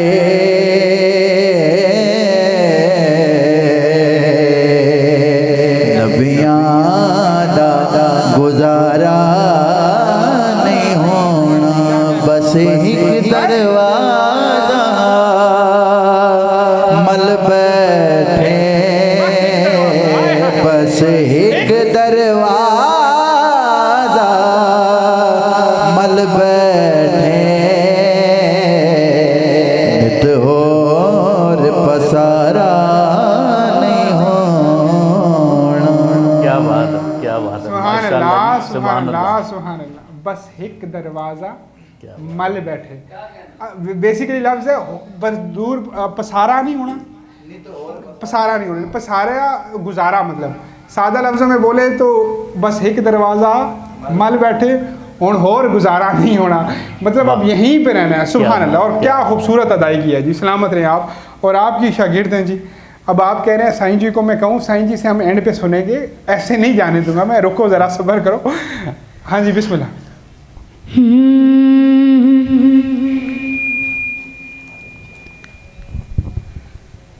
नबियां दा गुजारा नहीं होना। बस एक दरवाजा मल बैठे, बस एक दरवाजा मल बैठे नित होर पसारा नहीं होना। क्या बात है, क्या बात है, सुभान माशाअल्लाह अल्लाह, जी, सुभान अल्लाह, सुभान अल्लाह। बस एक दरवाज़ा मल बैठे, बेसिकली लफ्ज़ है बस दूर पसारा नहीं होना, पसारा नहीं होना, पसारा गुजारा। मतलब सादा लफ्ज़ों में बोले तो बस एक दरवाज़ा मल बैठे और होर गुजारा नहीं होना, मतलब अब यहीं पे रहना है। सुभान अल्लाह। और क्या खूबसूरत अदायगी है जी, सलामत रहें आप और आपकी शागिर्द हैं जी। अब आप कह रहे हैं साईं जी को मैं कहूँ, साईं जी से हम एंड पे सुनेंगे, ऐसे नहीं जाने दूंगा मैं, रुको ज़रा सब्र करो। हाँ जी बिस्मिल्लाह।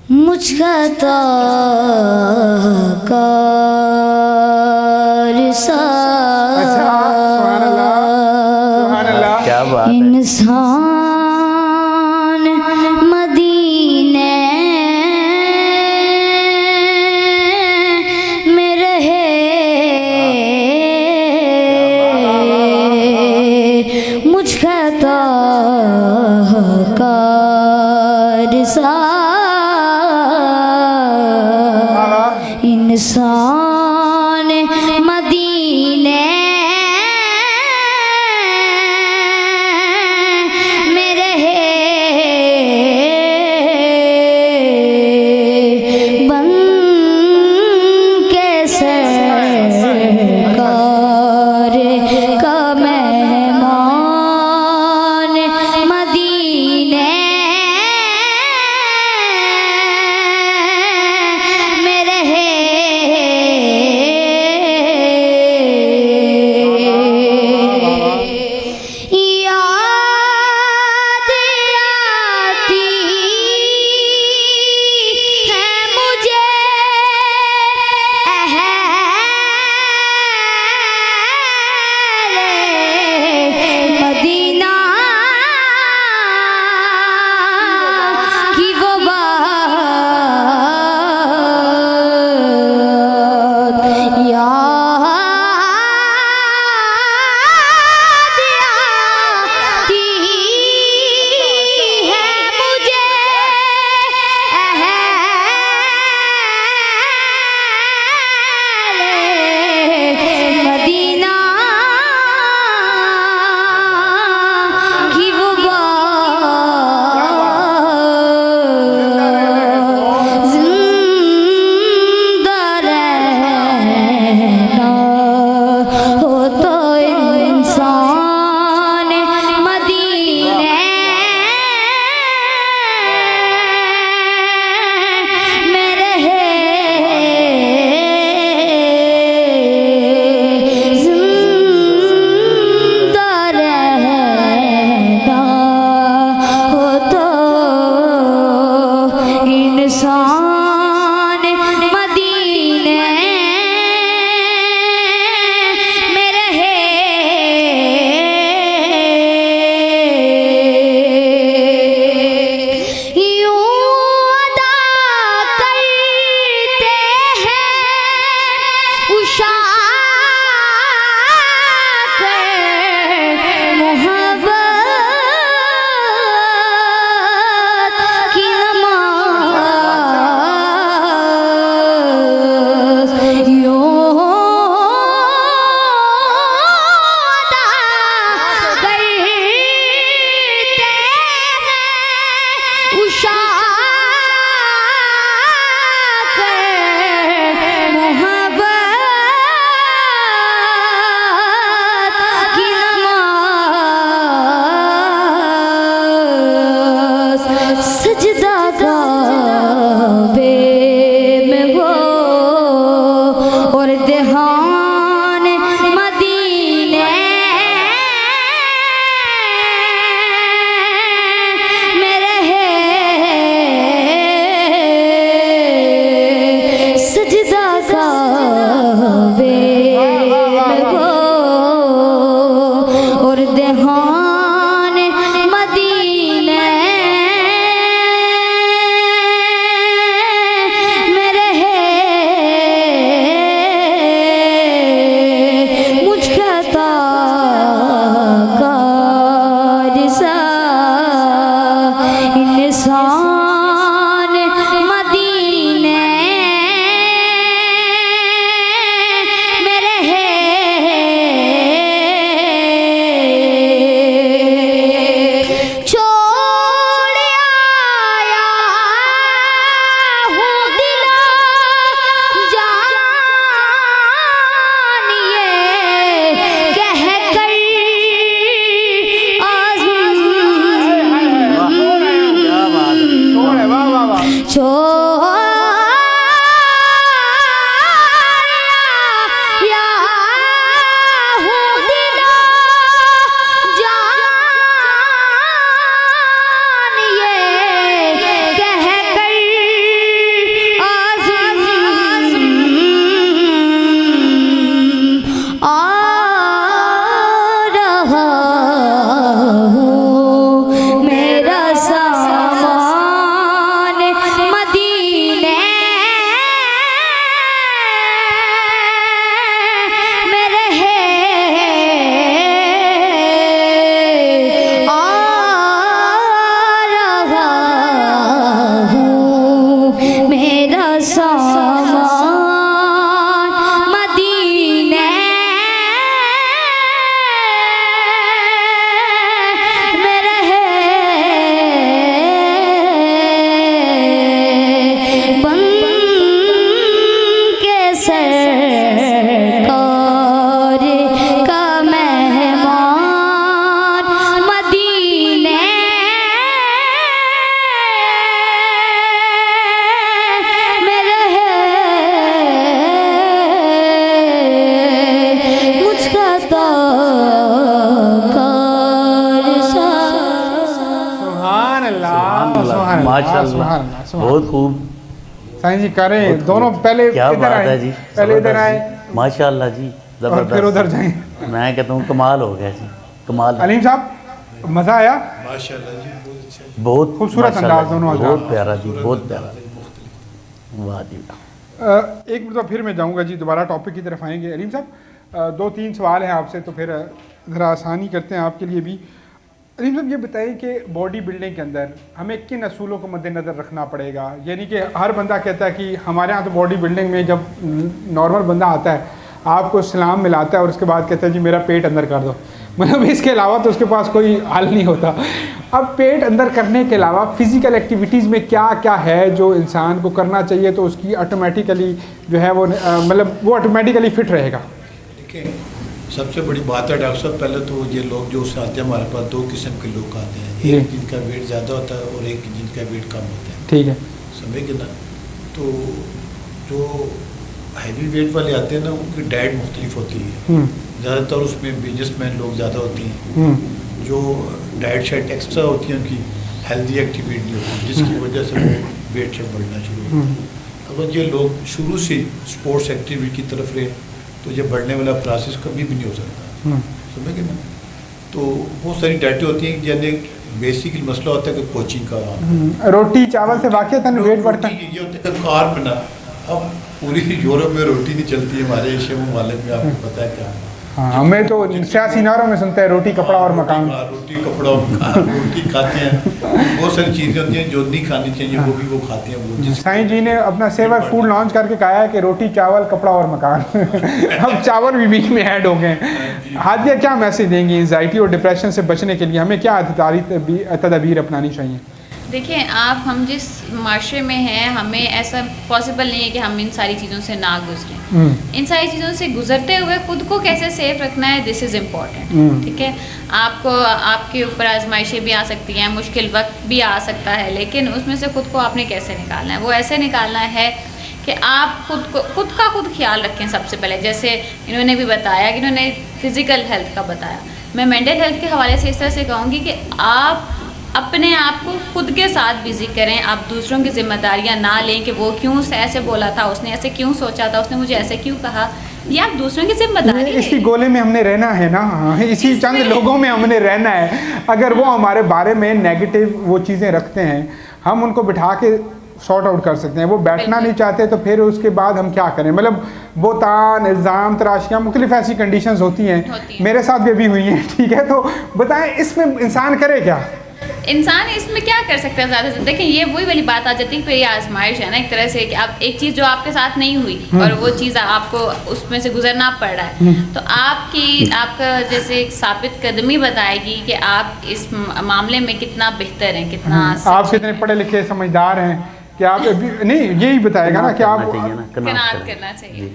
मुझका ताकार सा क्या बात है। इंसान मदीने में रहे, मुझका ताकार सा इंसान मदीने माशाल्लाह, बहुत खूब साईं जी करें दोनों, पहले क्या इधर बात आए, है जी, पहले इधर आए माशाल्लाह जी, और फिर उधर जाएं। मैं कहता हूँ कमाल हो गया जी, कमाल। अलीम साहब मज़ा आया? माशाल्लाह जी, बहुत अच्छा, बहुत खूबसूरत अंदाज दोनों, बहुत प्यारा जी, बहुत प्यारा, वाह जी। एक मिनट फिर मैं जाऊंगा जी, दोबारा टॉपिक की तरफ आएंगे। अलीम साहब 2-3 सवाल हैं आपसे, तो फिर ज़रा आसानी करते हैं आपके लिए भी। अलीम साहब ये बताएं कि बॉडी बिल्डिंग के अंदर हमें किन असूलों को मद्देनज़र रखना पड़ेगा? यानी कि हर बंदा कहता है कि हमारे यहाँ तो बॉडी बिल्डिंग में जब नॉर्मल बंदा आता है आपको सलाम मिलाता है और उसके बाद कहता है जी मेरा पेट अंदर कर दो, मतलब इसके अलावा तो उसके पास कोई हल नहीं होता। अब पेट अंदर करने के अलावा फ़िज़िकल एक्टिविटीज़ में क्या क्या है जो इंसान को करना चाहिए तो उसकी ऑटोमेटिकली जो है वो मतलब वो ऑटोमेटिकली फ़िट रहेगा? देखिए सबसे बड़ी बात है डॉक्टर साहब, पहले तो ये लोग जो आते हैं हमारे पास 2 किस्म के लोग आते हैं, एक जिनका वेट ज़्यादा होता है और एक जिनका वेट कम होता है। ठीक है, समझे कि ना? तो जो हैवी वेट वाले आते हैं ना उनकी डाइट मुख्तलिफ होती है, ज़्यादातर उसमें बिजनेसमैन लोग ज़्यादा होती हैं, जो डाइट शाइट एक्स्ट्रा होती है उनकी हेल्दी एक्टिविटी होती है जिसकी वजह से वो वेट से बढ़ना शुरू होता है। अगर ये लोग शुरू से स्पोर्ट्स एक्टिविटी की तरफ रहे तो ये बढ़ने वाला प्रोसेस कभी भी नहीं हो सकता, समझे ना? तो बहुत सारी डाइटें होती हैं, यानी बेसिकली मसला होता है कि कोचिंग का रोटी चावल से वाक़ई वेट बढ़ता है। ये होता है कार्ब ना, अब पूरी यूरोप में रोटी नहीं चलती है, हमारे एशिया ममालिक में आपको पता है क्या। हाँ, हमें तो सियासी नारों में सुनते हैं रोटी कपड़ा और मकान, रोटी कपड़ा और मकान, रोटी खाते हैं, बहुत सारी चीज़ें होती हैं जो नहीं खानी चाहिए वो भी वो खाते हैं। वो साईं जी ने अपना सेवर फूड लॉन्च करके कहा है कि रोटी चावल कपड़ा और मकान अब चावल भी बीच में ऐड हो गए। हादिया क्या मैसेज देंगी एंजाइटी और डिप्रेशन से बचने के लिए, हमें क्या तदबीर अपनानी चाहिए? देखिए आप, हम जिस माशरे में हैं हमें ऐसा पॉसिबल नहीं है कि हम इन सारी चीज़ों से ना गुजरें। इन सारी चीज़ों से गुजरते हुए खुद को कैसे सेफ रखना है, दिस इज़ इम्पॉर्टेंट। ठीक है, आपको आपके ऊपर आजमाइशें भी आ सकती हैं, मुश्किल वक्त भी आ सकता है, लेकिन उसमें से खुद को आपने कैसे निकालना है? वो ऐसे निकालना है कि आप खुद का ख्याल रखें सबसे पहले। जैसे इन्होंने भी बताया कि इन्होंने फिज़िकल हेल्थ का बताया, मैं मेंटल हेल्थ के हवाले से इस तरह से कहूँगी कि आप अपने आप को खुद के साथ बिजी करें। आप दूसरों की जिम्मेदारियां ना लें कि वो क्यों ऐसे बोला था, उसने ऐसे क्यों सोचा था, उसने मुझे ऐसे क्यों कहा। ये आप दूसरों की जिम्मेदारी है। इसी गोले में हमने रहना है ना, इसी चंद लोगों में हमने रहना है। अगर वो हमारे बारे में नेगेटिव वो चीज़ें रखते हैं, हम उनको बिठा के सॉर्ट आउट कर सकते हैं। वो बैठना नहीं चाहते तो फिर उसके बाद हम क्या करें? मतलब बोतान, इल्ज़ाम, तराशियाँ, मुख्तलिफ ऐसी कंडीशंस होती हैं, मेरे साथ भी अभी हुई हैं। ठीक है, तो बताएं इसमें इंसान करे क्या? इंसान इसमें क्या कर सकते हैं ज़्यादा से? देखिए ये वही वाली बात आ जाती है कि ये आजमाइश है ना एक तरह से, कि आप एक चीज़ जो आपके साथ नहीं हुई और वो चीज़ आपको उसमें से गुजरना पड़ रहा है, तो आपका जैसे एक साबित कदमी बताएगी कि आप इस मामले में कितना बेहतर हैं, कितना आप कितने पढ़े लिखे समझदार हैं कि आप नहीं, यही बताएगा ना कि आप कनात करना चाहिए।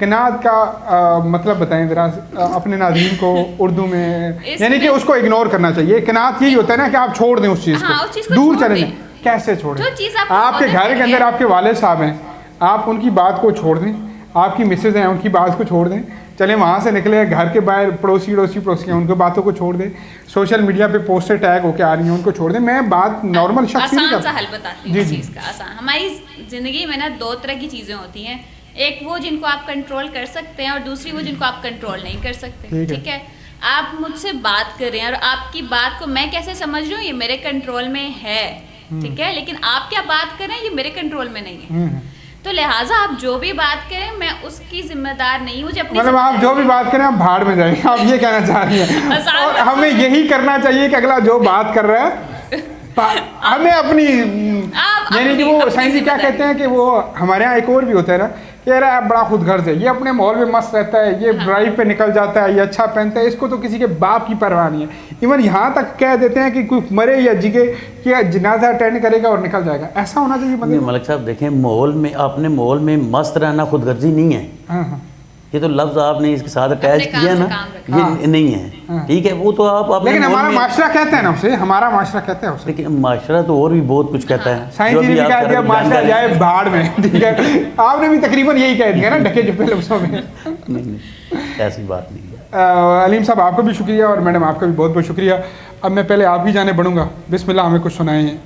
कनात का मतलब बताएं ज़रा अपने नाज़रीन को उर्दू में, यानी कि उसको इग्नोर करना चाहिए। कनात यही होता है ना कि आप छोड़ दें उस चीज़ को, दूर चले जाएं। कैसे छोड़ें? आपके घर के अंदर आपके वालिद साहब हैं, आप उनकी बात को छोड़ दें, आपकी मिसेज हैं उनकी बात को छोड़ दें, चले वहाँ से निकले, घर के बाहर पड़ोसी हैं उनकी बातों को छोड़ दें, सोशल मीडिया पे पोस्टर टैग होकर आ रही हैं उनको छोड़ दें। मैं बात नॉर्मल शख्स आसान सा हल बताती हूँ इस चीज़ का। आसान, हमारी ज़िंदगी में ना 2 तरह की चीज़ें होती हैं, एक वो जिनको आप कंट्रोल कर सकते हैं और दूसरी वो जिनको आप कंट्रोल नहीं कर सकते। ठीक है, आप मुझसे बात कर रहे हैं और आपकी बात को मैं कैसे समझ रही हूँ ये मेरे कंट्रोल में है, ठीक है, लेकिन आप क्या बात कर रहे हैं ये मेरे कंट्रोल में नहीं है। तो लिहाजा आप जो भी बात करें मैं उसकी जिम्मेदार नहीं, मुझे अपनी मतलब आप जो भी बात करें आप भाड़ में जाएंगे, आप ये कहना चाह रही हैं। और हमें यही करना चाहिए कि अगला जो बात कर रहा है हमें अपनी, यानी कि वो साइंस क्या कहते हैं कि वो हमारे यहाँ एक और भी होता है ना, कह रहा है बड़ा खुद गर्ज है, ये अपने माहौल में मस्त रहता है, ये ड्राइव पे निकल जाता है, ये अच्छा पहनता है, इसको तो किसी के बाप की परवाह नहीं है। इवन यहाँ तक कह देते हैं कि कोई मरे या जिगे कि जनाजा अटेंड करेगा और निकल जाएगा। ऐसा होना चाहिए बंदे को। मलिक साहब देखें, माहौल में अपने माहौल में मस्त रहना खुदगर्जी नहीं है। हाँ। ये तो लफ्ज़ आपने इसके साथ अटैच किया ना, ये नहीं है। ठीक है, वो तो आप लेकिन हमारा माशरा कहता है ना उसे, हमारा माशरा कहता है उसे। लेकिन माशरा तो और भी बहुत कुछ कहता है। साईं जी ने भी कह दिया माशरा जाए भाड़ में, ठीक है, आपने भी तकरीबन यही कह दिया ना ढके छुपे लफ्ज़ों में। नहीं, ऐसी बात नहीं है। अलीम साहब आपका भी शुक्रिया और मैडम आपका भी बहुत बहुत शुक्रिया। अब मैं पहले आप ही जाने बढ़ूँगा, बिस्मिल्लाह हमें कुछ सुनाएं।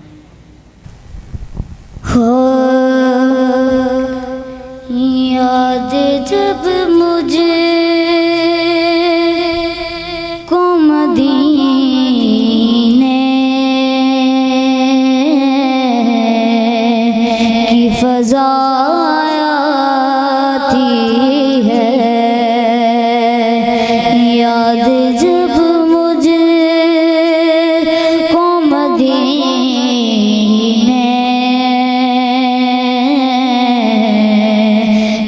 याद जब मुझे को मदीने की फ़ज़ा आती है, याद जब मुझे को मदीने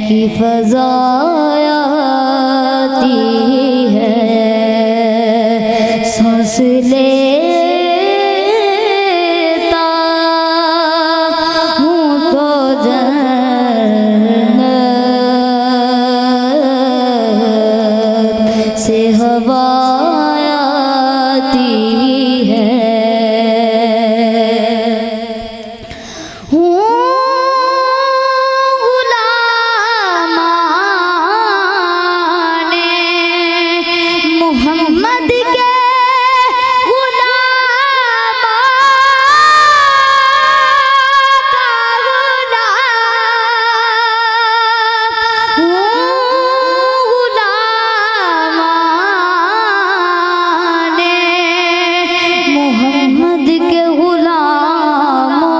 की फ़ज़ा आती है, सांस लेता हूँ तो जन्नत से हवा आती है। मोहम्मद के मोहम्मद के गुलामों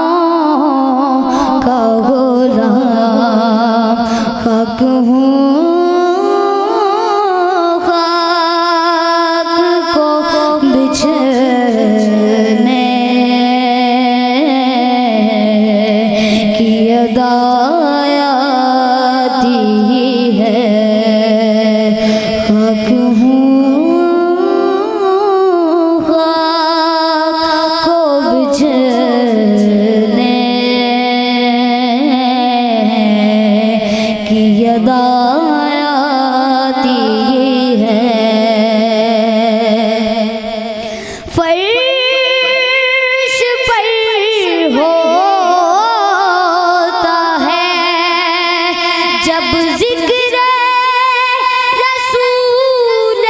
का गुलाम हक हूँ, खाक को बिछने की अदा आती है, हक हूँ खाक को बिछने की अदा आती है। फर्श पर होता है जब जिक्र रसूल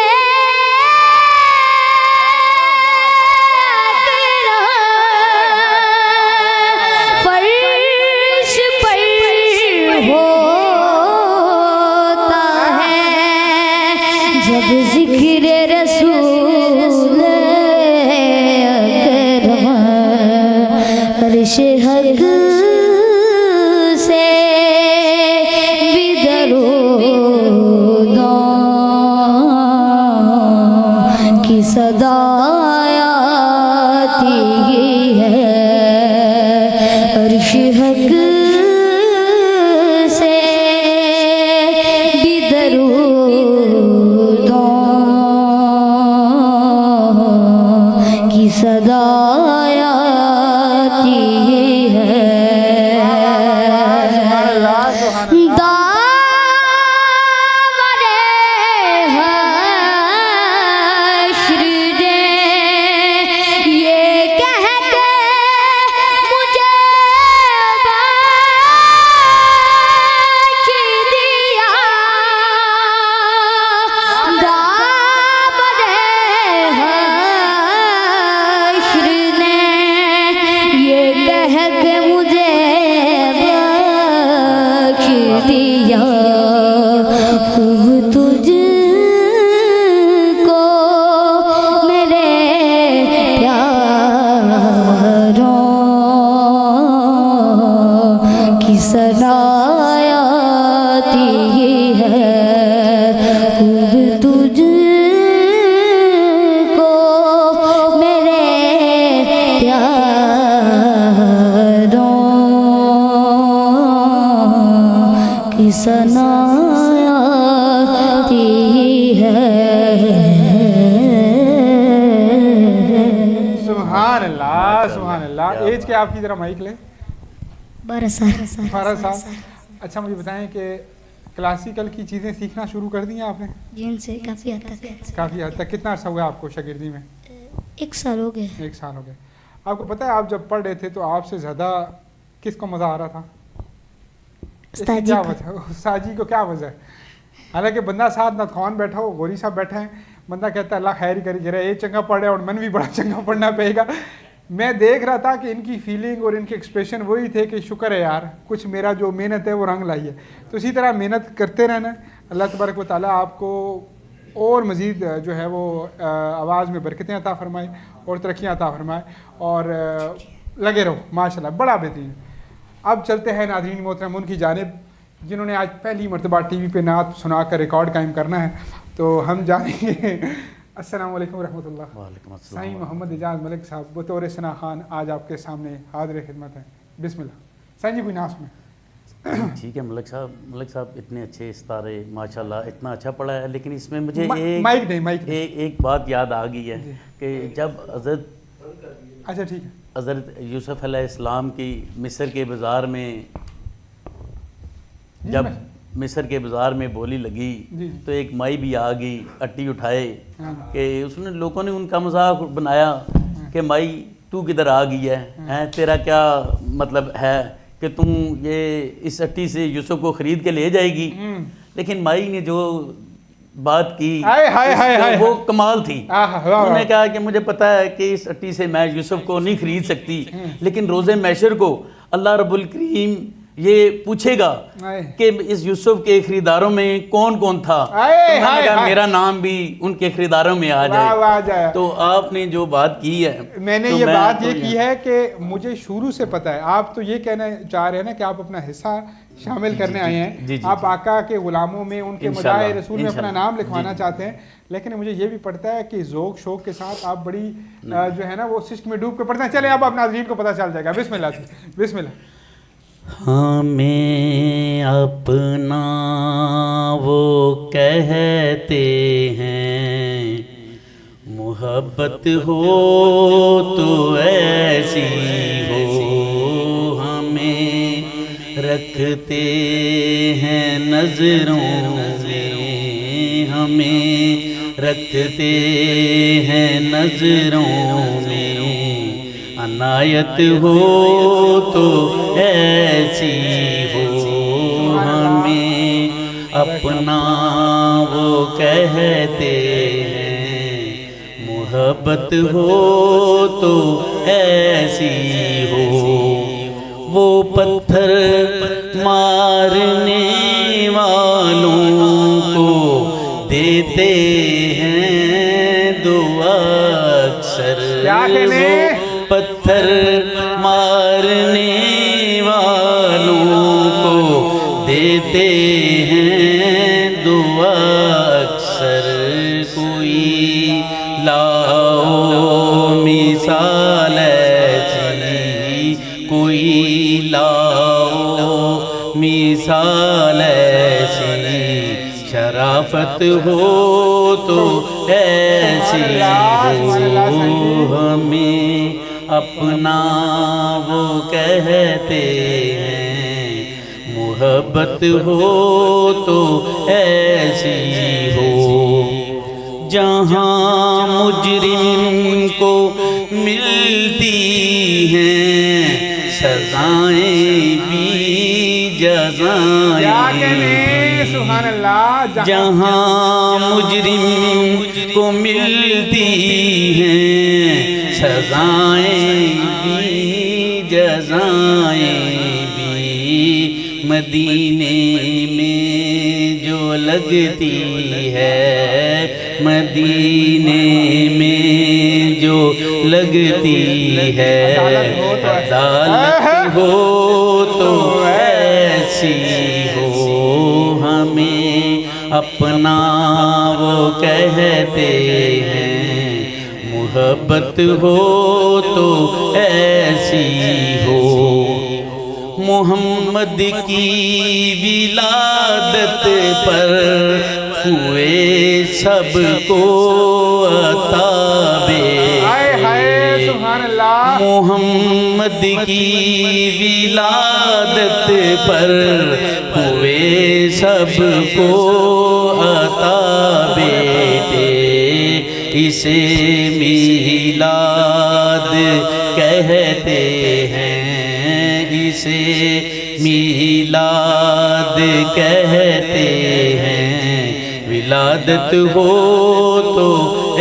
अकरम, फर्श पर होता है जब जिक्र रसूल अकरम, अर्श हक से भी दरूदों की सदा आती है, अर्श हक से भी दरूदों की सदा आती है। दावरे हश्र ने ये कह के मुझे बख्श दिया, दावरे हश्र ने ये कह के मुझे बख्श दिया, खूब तुझको मेरे प्यारों की सना आती है, खूब तुझको मेरे प्यारों की सना आती है। सुभान अल्लाह, सुभान अल्लाह। एज क्या आपकी, जरा माइक ले। 12 साल। 12 साल। अच्छा मुझे बताएं कि क्लासिकल की चीज़ें सीखना शुरू कर दी हैं आपने? जी उनसे काफ़ी हद तक। काफ़ी हद तक। कितना अर्सा हुआ आपको शागिर्दी में? 1 साल हो गए। 1 साल हो गए। आपको पता है आप जब पढ़ रहे थे तो आपसे ज़्यादा किसको मज़ा आ रहा था? क्या वजह? उस्ताद जी को क्या वजह है? हालांकि बंदा साथ ना खान बैठा हो, गोरी साहब बैठे हैं, बंदा कहता है अल्लाह खैर ही करी, जरा ये चंगा पढ़ रहा है और मन भी बड़ा चंगा पढ़ना पड़ेगा, मैं देख रहा था कि इनकी फीलिंग और इनके एक्सप्रेशन वही थे कि शुक्र है यार कुछ मेरा जो मेहनत है वो रंग लाई है। तो इसी तरह मेहनत करते रहना। अल्लाह तबारक व तआला आपको और मज़ीद जो है वो आवाज़ में बरकतें अता फ़रमाए और तरक्कियाँ अता फ़रमाए और लगे रहो माशाल्लाह, बड़ा बेहतरीन। अब चलते हैं नाज़रीन मोहतरम उनकी जानिब जिन्होंने आज पहली मरतबा टीवी पे नात सुना कर रिकॉर्ड कायम करना है। तो हम जानेंगे। अस्सलाम वालेकुम रहमतुल्लाह। वालेकुम अस्सलाम। साईं मोहम्मद एजाज मलिक साहब बतौर सना खान आज आपके सामने हाज़िर खिदमत है। बिस्मिल्लाह। साईं जी कोई नाश में। ठीक है मलिक साहब इतने अच्छे इस्तारे माशाल्लाह, इतना अच्छा पढ़ा है। लेकिन इसमें मुझे एक बात याद आ गई है कि जब हज़रत अच्छा ठीक है हज़रत यूसुफ अलैहिस्सलाम की मिस्र के बाज़ार में जब मिस्र के बाज़ार में बोली लगी तो एक माई भी आ गई अट्टी उठाए कि उसने लोगों ने उनका मजाक बनाया कि माई तू किधर आ गई है, तेरा क्या मतलब है कि तुम ये इस अट्टी से यूसुफ को ख़रीद के ले जाएगी। लेकिन माई ने जो बात की वो कमाल थी। उन्होंने कहा कि मुझे पता है कि इस अट्टी से मैं यूसुफ को नहीं खरीद सकती, लेकिन रोज़े मैशर को अल्लाह रब्बुल करीम ये पूछेगा कि इस यूसुफ के खरीदारों में कौन कौन था। तो मैंने कहा मेरा नाम भी उनके खरीदारों में आ जाए। तो आपने जो बात की है, मैंने ये बात ये की है कि मुझे शुरू से पता है। आप तो ये कहना चाह रहे हैं ना कि आप अपना हिस्सा शामिल करने आए हैं, आप आका के गुलामों में उनके मदाए रसूल में अपना नाम लिखवाना चाहते हैं। लेकिन मुझे ये भी पड़ता है कि ज़ौक़ शौक़ के साथ आप बड़ी जो है ना वो सिस्क में डूब के पढ़ते हैं। चले अब आप नाज़रीन को पता चल जाएगा। बिस्मिल्लाह बिस्मिल्लाह। हमें अपना वो कहते हैं, मोहब्बत हो तो ऐसी हो, हमें रखते हैं नजरों में, हमें रखते हैं नजरों में, अनायत हो तो ऐसी हो, हमें अपना वो कहते हैं, मोहब्बत हो तो ऐसी हो। वो पत्थर मारने वालों को देते हैं दुआ अक्सर, पत्थर मारने वालों को देते हैं दुआ अक्सर। कोई लाओ मिसाल ऐसी, कोई लाओ मिसाल ऐसी, शराफत हो तो ऐसी हो, हमें अपना वो कहते हैं, मोहब्बत हो तो ऐसी हो। जहाँ मुजरिम को मिलती हैं सजाएं भी जज़ाएं भी, जहाँ मुजरिम को मिलती हैं सजाएं भी जज़ाएं भी, मदीने में जो लगती है, मदीने में जो लगती है, अदालत हो तो ऐसी हो, हमें अपना वो कहते हैं, मोहब्बत हो तो ऐसी हो। मोहम्मद की विलादत पर हुए सबको अताबे, मोहम्मद की विलादत पर हुए सबको अताबे, इसे मीलाद कहते हैं, इसे मीलाद कहते हैं। विलादत हो तो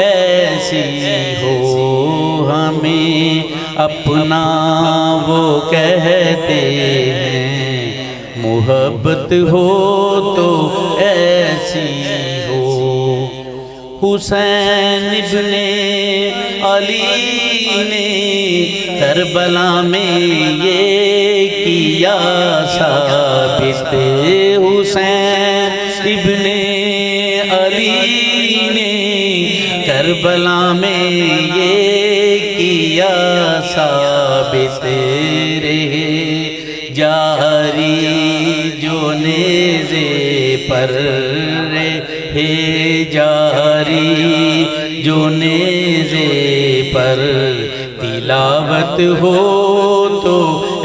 ऐसी हो, हमें अपना वो कहते हैं, मोहब्बत हो तो ऐसी हो। हुसैन इब्ने अली ने करबला में ये किया साबित, हुसैन इब्ने अली ने करबला में ये किया साबित। रहे जारी जो नेज़े पर रहे जारी जो नेज़े पर, तिलावत हो तो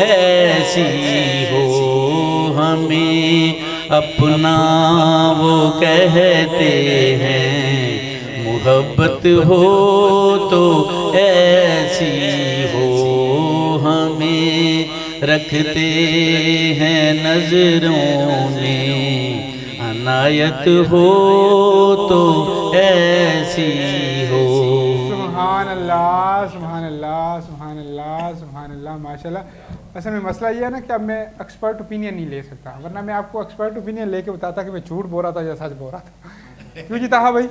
ऐसी हो। हमें अपना वो कहते हैं, मोहब्बत हो तो ऐसी हो। हमें रखते हैं नजरों में, अनायत हो तो ऐसी हो। सुभान अल्लाह, सुभान अल्लाह, सुभान अल्लाह, सुभान अल्लाह, माशाल्लाह। असल में मसला ये है ना कि अब मैं एक्सपर्ट ओपिनियन नहीं ले सकता, वरना मैं आपको एक्सपर्ट ओपिनियन लेके बताता कि मैं झूठ बोल रहा था या सच बोल रहा था। क्यों जी ताहा भाई,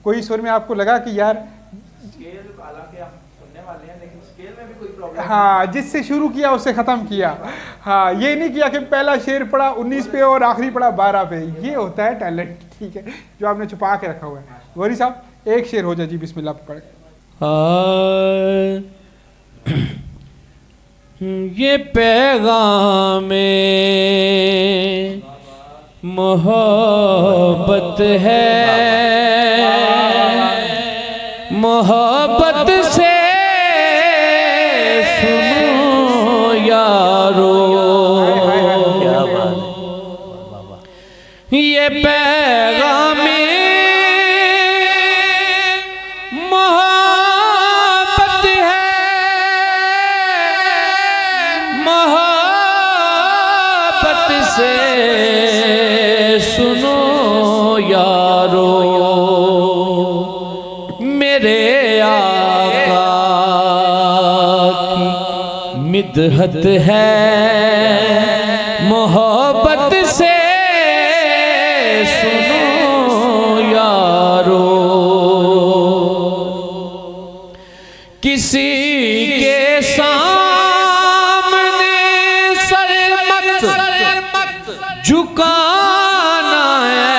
कोई सुर में आपको लगा कि यार हाँ, जिससे शुरू किया उससे ख़त्म किया। हाँ, ये नहीं किया कि पहला शेर पढ़ा 19 पे और आखिरी पढ़ा 12 पे। ये होता है टैलेंट, ठीक है, जो आपने छुपा के रखा हुआ है। गौरी साहब एक शेर हो जाए जी, बिस्मिल्लाह पढ़। ये पैगाम मोहब्बत है, मोहब्बत से सुनो यारो, ये पैगाम मोहब्बत है, मोहब्बत से सुनो यारो। मेरे आका की मिदहत है, मोहब्बत से सुनो यारो। किसी के सामने सर मत झुकाना है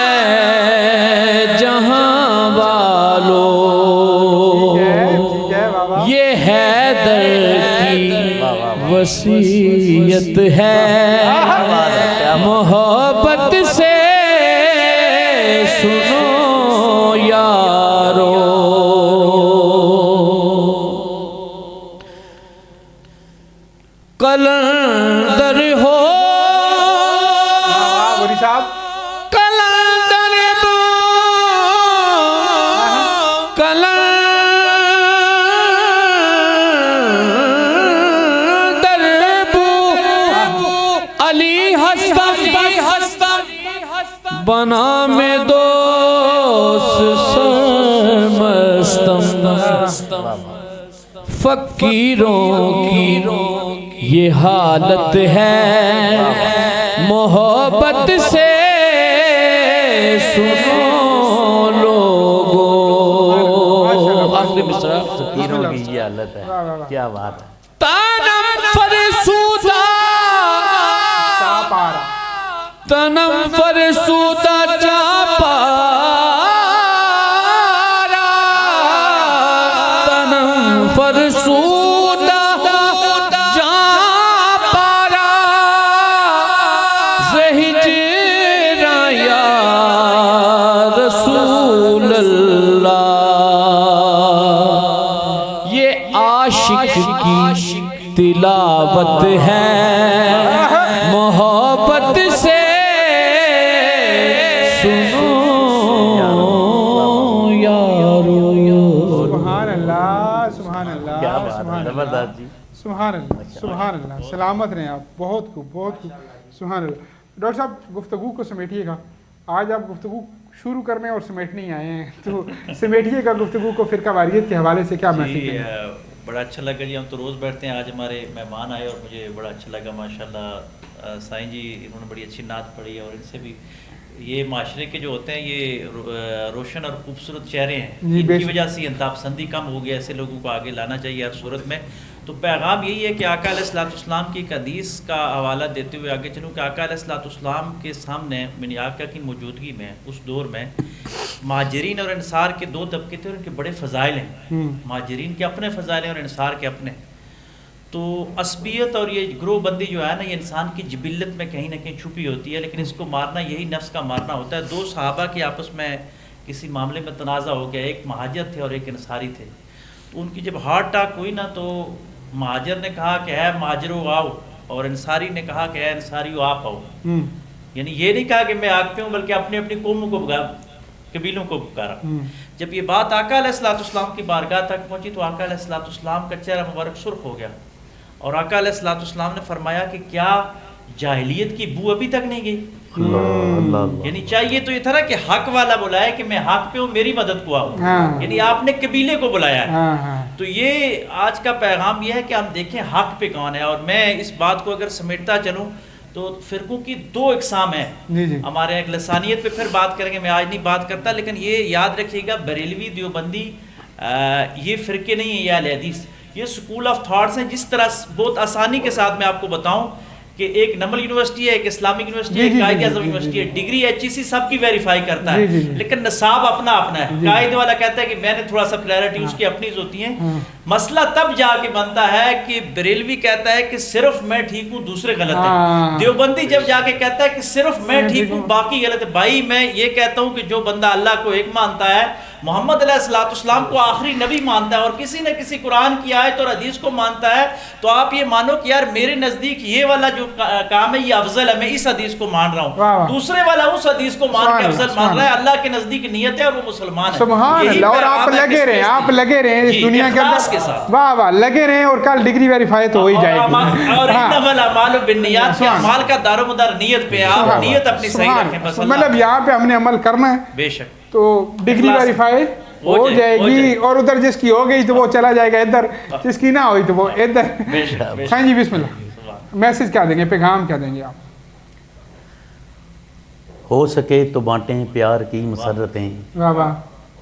जहां वालों, ये हैदर की वसीयत है, मोहब्बत से सुनो यारो। कलंदर हो कलंदर दो, कलंदर बू अली हस्तम बना में दोस्त सरमस्तम। फकीरों की ये हालत है, मोहब्बत से सुनो लोगो। आखिरी मिसरा फकीरों की ये हालत है, क्या बात है। तनम फरसूदा चापारा, तनम फरसूदा चापारा, तनम फरसूदा चापारा, ज़हिजरा या रसूल अल्लाह। ये आशिक की तिलावत है, मोहब्बत से सुनो यारो। सुभान अल्लाह, सुभान अल्लाह, क्या बात है, सुभान जबरदस्त जी, सुभान अल्लाह, सुभान अल्लाह। सलामत रहें आप, बहुत खूब, बहुत खूब, सुभान अल्लाह। डॉक्टर साहब गुफ्तगू को समेटिएगा। आज आप गुफ्तगू शुरू करने और समेटने ही आए हैं, तो समेटिएगा गुफ्तगू को फिरका वारियत के हवाले से, क्या मैसेज है? बड़ा अच्छा लगा जी, हम तो रोज़ बैठते हैं, आज हमारे मेहमान आए और मुझे बड़ा अच्छा लगा माशाल्लाह। साईं जी इन्होंने बड़ी अच्छी नात पढ़ी और इनसे भी ये माशरे के जो होते हैं ये रोशन और खूबसूरत चेहरे हैं, इनकी वजह से इंतापसंदी कम हो गया, ऐसे लोगों को आगे लाना चाहिए हर सूरत में। तो पैगाम यही है कि आका अलैहिस्सलाम की एक हदीस का हवाला देते हुए आगे चलूँ कि आका अलैहिस्सलाम के सामने मैंने आका की मौजूदगी में उस दौर में महाजरीन और अंसार के दो तबके थे और उनके बड़े फ़ज़ाइल हैं। महाजरीन के अपने फ़ज़ाइल हैं और अंसार के अपने। तो असबियत और ये ग्रोहबंदी जो है ना, ये इंसान की जिबिल्लत में कहीं ना कहीं छुपी होती है, लेकिन इसको मारना यही नफ्स का मारना होता है। दो सहाबा के आपस में किसी मामले में तनाज़ा हो गया, एक महाजर थे और एक अंसारी थे। तो उनकी जब हार्ट अटैक हुई ना, तो महाजर ने कहा कि है महाजरो आओ, और अंसारी ने कहा कि है अंसारियो आप आओ। यानी ये नहीं कहा कि मैं आग पे हूँ, बल्कि अपनी अपनी कौमों को कबीलों को पुकारा। जब ये बात आका अलैहिस्सलाम की बारगाह तक पहुंची तो आका अलैहिस्सलाम का चेहरा मुबारक सुर्ख हो गया और आका अलैहिस्सलाम ने फरमाया कि क्या जाहिलियत की बू अभी तक नहीं गई? यानी चाहिए तो ये था ना कि हक वाला बुलाया कि मैं हक पे हूँ, मेरी मदद को आओ। यानी आपने कबीले को बुलाया है। तो ये आज का पैगाम ये है कि हम देखें हक पे कौन है। और मैं इस बात को अगर समेटता चलूँ तो फ़िरकों की दो इकसाम है हमारे। एक लसानियत पे फिर बात करेंगे, मैं आज नहीं बात करता, लेकिन ये याद रखिएगा बरेलवी देवबंदी ये फ़िरके नहीं है, ये अहले हदीस, ये स्कूल ऑफ थॉट्स हैं। जिस तरह बहुत आसानी के साथ मैं आपको बताऊं कि एक नमल यूनिवर्सिटी है, एक इस्लामिक यूनिवर्सिटी है, एक कायदे आज़म यूनिवर्सिटी है, डिग्री HEC सबकी वेरीफाई करता है, लेकिन नसाब अपना अपना है। कायदे वाला कहता है कि मैंने थोड़ा सा क्लैरिटी, उसकी अपनी होती है। मसला तब जाके बनता है कि बरेलवी कहता है कि सिर्फ मैं ठीक हूँ, दूसरे गलत है। देवबंदी जब जाके कहता है कि सिर्फ मैं ठीक हूँ, बाकी गलत है। भाई मैं ये कहता हूँ कि जो बंदा अल्लाह को एक मानता है, मोहम्मद अलैहिस्सलाम को आखिरी नबी मानता है और किसी न किसी कुरान की आयत और हदीस को मानता है, तो आप ये मानो कि यार मेरे नज़दीक ये वाला जो काम है ये अफजल है, मैं इस हदीस को मान रहा हूँ, दूसरे वाला उस हदीस को मान के अफजल मान रहा है। अल्लाह के नज़दीक नियत है और वो मुसलमान है। सुभान अल्लाह। और आप लगे रहे, आप लगे रहे इस दुनिया के अंदर, वाह वाह, लगे रहे और कल डिग्री वेरीफाई तो हो ही जाएगी। और इन्नमल अमालु बिन्नियात, के अमाल का दारोमदार नियत पे, आप नियत अपनी सही रखें बस। मतलब यहाँ पे हमने अमल करना है, बेशक, तो डिग्री वेरीफाई हो जाएगी। और उधर जिसकी हो गई तो वो चला जाएगा इधर, जिसकी ना हुई तो वो इधर। हाँ जी, बिस्मिल्लाह। मैसेज क्या देंगे, पैगाम क्या देंगे आप? हो सके तो बांटें प्यार की मसरतें, वाह वाह।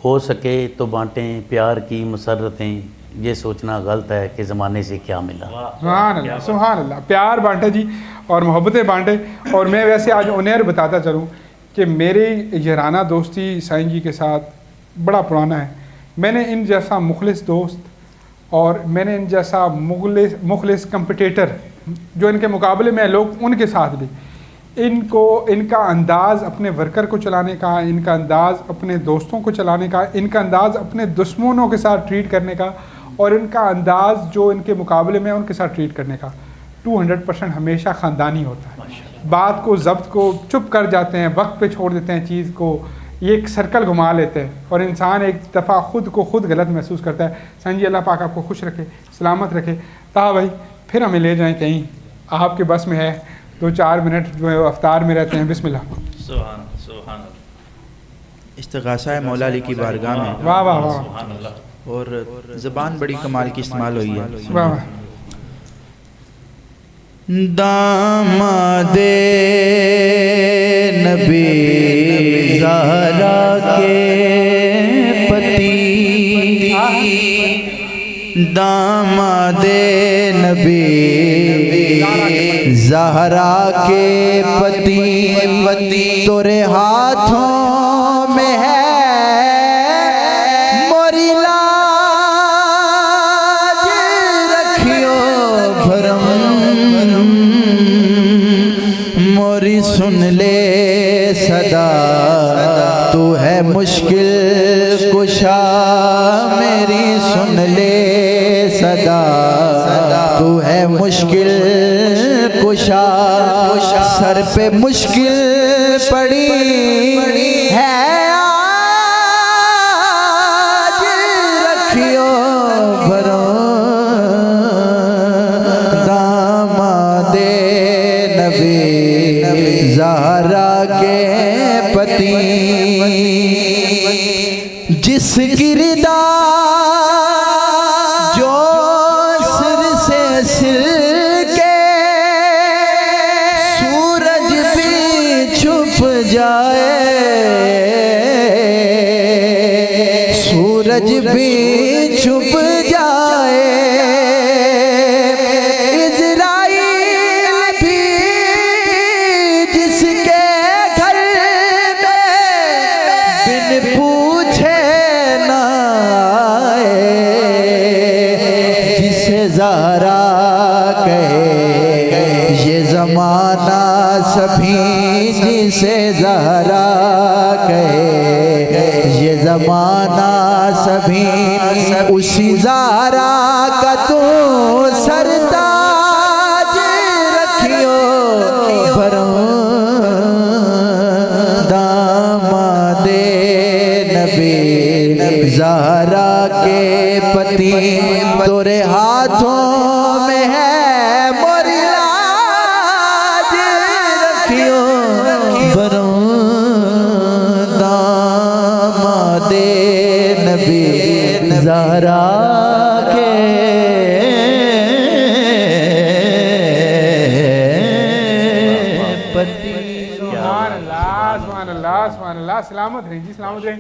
हो सके तो बांटें प्यार की मसरतें, ये सोचना गलत है कि ज़माने से क्या मिला। सुभान अल्लाह, सुभान अल्लाह। प्यार बांटे जी और मोहब्बतें बांटे। और मैं वैसे आज उन्हें बताता चलूँ कि मेरी याराना दोस्ती साईं जी के साथ बड़ा पुराना है। मैंने इन जैसा मुखलिस दोस्त और मैंने इन जैसा मुखलिस कंपटीटर जो इनके मुकाबले में लोग, उनके साथ भी इनका अंदाज़ अपने वर्कर को चलाने का, इनका अंदाज़ अपने दोस्तों को चलाने का, इनका अंदाज़ अपने दुश्मनों के साथ ट्रीट करने का, और इनका अंदाज़ जो इनके मुकाबले में उनके साथ ट्रीट करने का 200% हमेशा ख़ानदानी होता है। बात को ज़ब्त को चुप कर जाते हैं, वक्त पे छोड़ देते हैं चीज़ को, ये एक सर्कल घुमा लेते हैं और इंसान एक दफ़ा ख़ुद को खुद गलत महसूस करता है। साईं जी अल्लाह पाक आपको खुश रखे, सलामत रखे। ताहा भाई फिर हमें ले जाएं कहीं, आपके बस में है, 2-4 मिनट जो है अफ्तार में रहते हैं। बिस्मिल्लाह। सुभान सुभान। इस्तिग़ासा है मौला अली की बारगाह में। वाह वाह वाह। और ज़बान बड़ी कमाल की इस्तेमाल हुई है। वाह वाह। दामादे नबी ज़हरा के पति, दामादे नबी ज़हरा के पति, तोरे हाथों में है मोरी लाज, रखियो भरम मोरी सुन ले सदा, तू है मुश्किल कुशा मेरी, सुन ले सदा, तू है मुश्किल कुशा। सर पे मुश्किल पड़ी है आज, रखियो भरो दामादे नबी ज़हरा के पति। जिस गिरदा जो सिर से सिर के सूरज भी छुप जाए, सूरज भी छुप जाए, इज़राइल भी जिसके घर में बिन पूछे ना आए, जिसे ज़हरा कहे ये ज़माना सभी, जिसे ज़हरा कहे ये ज़माना सभी, उसी ज़हरा का तू सरताज रखियो बरों दामादे नबी, ज़हरा के पति तोरे हाथों में है मोरी लाज रखियो बरों दामादे नबी, ज़हरा के पति। सुभान अल्लाह, सुभान अल्लाह, सुभान अल्लाह। सलामत रहें जी, सलामत रहें।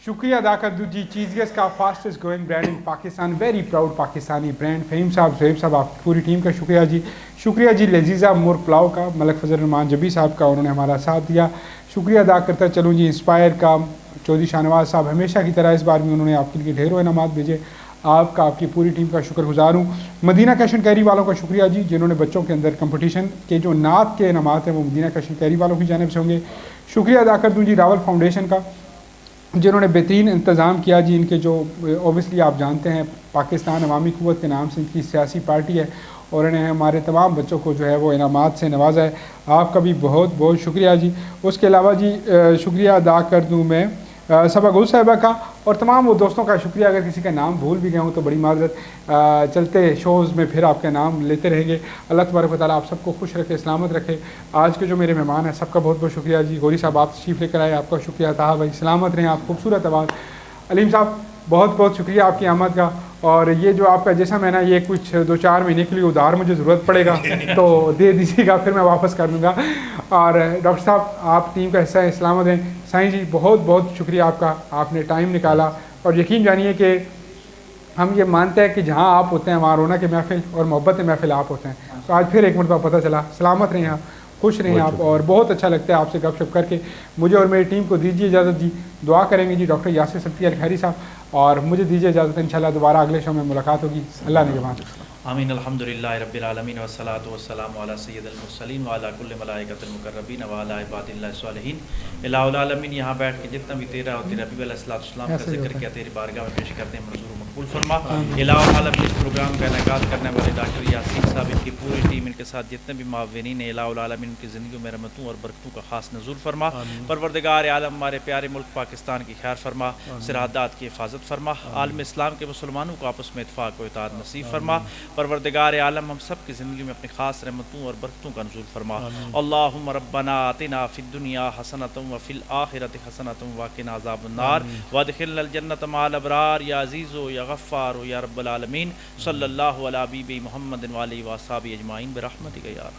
शुक्रिया अदा कर दूँ जी चीज़ गेस्ट का fastest growing brand in Pakistan, very proud Pakistani brand. Faheem sahab, Zuhaib साहब, आपकी पूरी टीम का शुक्रिया जी। शुक्रिया जी लजीज़ा मुर्ग पुलाव का, मलक फजल रहमान जबी साहब का, उन्होंने हमारा साथ दिया। शुक्रिया अदा करता चलूँ जी इंस्पायर का, चौधरी शाहनवाज साहब, हमेशा की तरह इस बार भी उन्होंने आपके लिए ढेरों इनामात भेजे। आपका, आपकी पूरी टीम का शुक्रगुजार हूँ। मदीना कैश एंड कैरी वालों का शुक्रिया जी, जिन्होंने बच्चों के अंदर कंपटीशन के जो नात के इनामात हैं वो मदीना कैश एंड कैरी वालों की जानिब से होंगे। शुक्रिया अदा कर दूँ जी रावल फाउंडेशन का, जिन्होंने बेहतरीन इंतज़ाम किया जी। इनके जो ओबियसली आप जानते हैं पाकिस्तान अवामी क़ुव्वत के नाम से इनकी सियासी पार्टी है, और इन्हें हमारे तमाम बच्चों को जो है वो इनामात से नवाजा है। आपका भी बहुत बहुत शुक्रिया जी। उसके अलावा जी शुक्रिया अदा कर दूँ मैं सबा गुल साहिबा का, और तमाम वो दोस्तों का शुक्रिया। अगर किसी का नाम भूल भी गया हूँ तो बड़ी माजरत, चलते शोज़ में फिर आपका नाम लेते रहेंगे। अल्लाह तबारक व तआला आप सबको खुश रखे, सलामत रखे। आज के जो मेरे मेहमान हैं सबका बहुत बहुत शुक्रिया जी। गौरी साहब आप तशरीफ़ लेकर आए, आपका शुक्रिया। ताहा भाई सलामत रहें, आप खूबसूरत आवाज़। अलीम साहब बहुत बहुत शुक्रिया आपकी आमद का। और ये जो आपका जैसा मैं ना ये कुछ 2-4 महीने के लिए उधार मुझे ज़रूरत पड़ेगा तो दे दीजिएगा, फिर मैं वापस कर दूँगा। और डॉक्टर साहब आप टीम का हिस्सा है, सलामत हैं। साईं जी बहुत बहुत शुक्रिया आपका, आपने टाइम निकाला। और यकीन जानिए कि हम ये मानते हैं कि जहाँ आप होते हैं वहाँ रौनक की महफिल और मोहब्बत महफिल आप होते हैं। तो आज फिर एक मरतबा पता चला। सलामत रहें आप, खुश रहें आप, और बहुत अच्छा लगता है आपसे गपशप करके। मुझे और मेरी टीम को दीजिए इजाज़त जी। दुआ करेंगे जी डॉक्टर यासिर सब्ती अल खैरी साहब, और मुझे दीजिए इजाज़त। इंशाल्लाह दोबारा अगले शो में मुलाकात होगी। अल्लाह निगहबान। आमीन। अल्हम्दुलिल्लाह रब्बिल आलमीन वस्सलातु वस्सलामु अला सय्यिदिल मुरसलीन व अला कुल्लि मलाइकतिल मुकर्रबीन व अला इबादिल्लाहि स्वालिहीन। इलाहुल आलमीन यहाँ बैठ के जितना भी तेरा और तेरा नबी अलैहिस्सलाम का जिक्र किया तेरी बारगाह में पेश करते हैं, मंजूर मकबूल फरमा। इलाहुल आलमीन इस प्रोग्राम का इनेकाद करने वाले डॉक्टर यासीन साहब, इनकी पूरी टीम, इनके साथ जितने भी मावनीन है, इलाहुल आलमीन की ज़िंदगी में रहमतों और बरकतों का खास नज़ूल फरमा। परवरदिगार आलम हमारे प्यारे मुल्क पाकिस्तान की खैर फरमा, सरहदात की हिफाजत फरमा, आलम इस्लाम के मुसलमानों को आपस में इत्फाक व इत्तेहाद नसीब फरमा। परवरदिगार आलम हम सब की ज़िंदगी में अपनी खास रहमतों और बरकतों का नज़ूल फरमा। अल्लाहुम्मा रब्बना आतिना फिद दुनिया हसनतम व फिल आखिरति हसनतम व क़िना अज़ाबन्नार वअदखिलनल जन्नत मअल अबरार या अज़ीज़ो या गफ़्फ़ार या रब्बल आलमीन। सल्लल्लाहु अला हबीबी मुहम्मद व आलिहि व अस्हाबिही अजमाइन बिरहमतिका या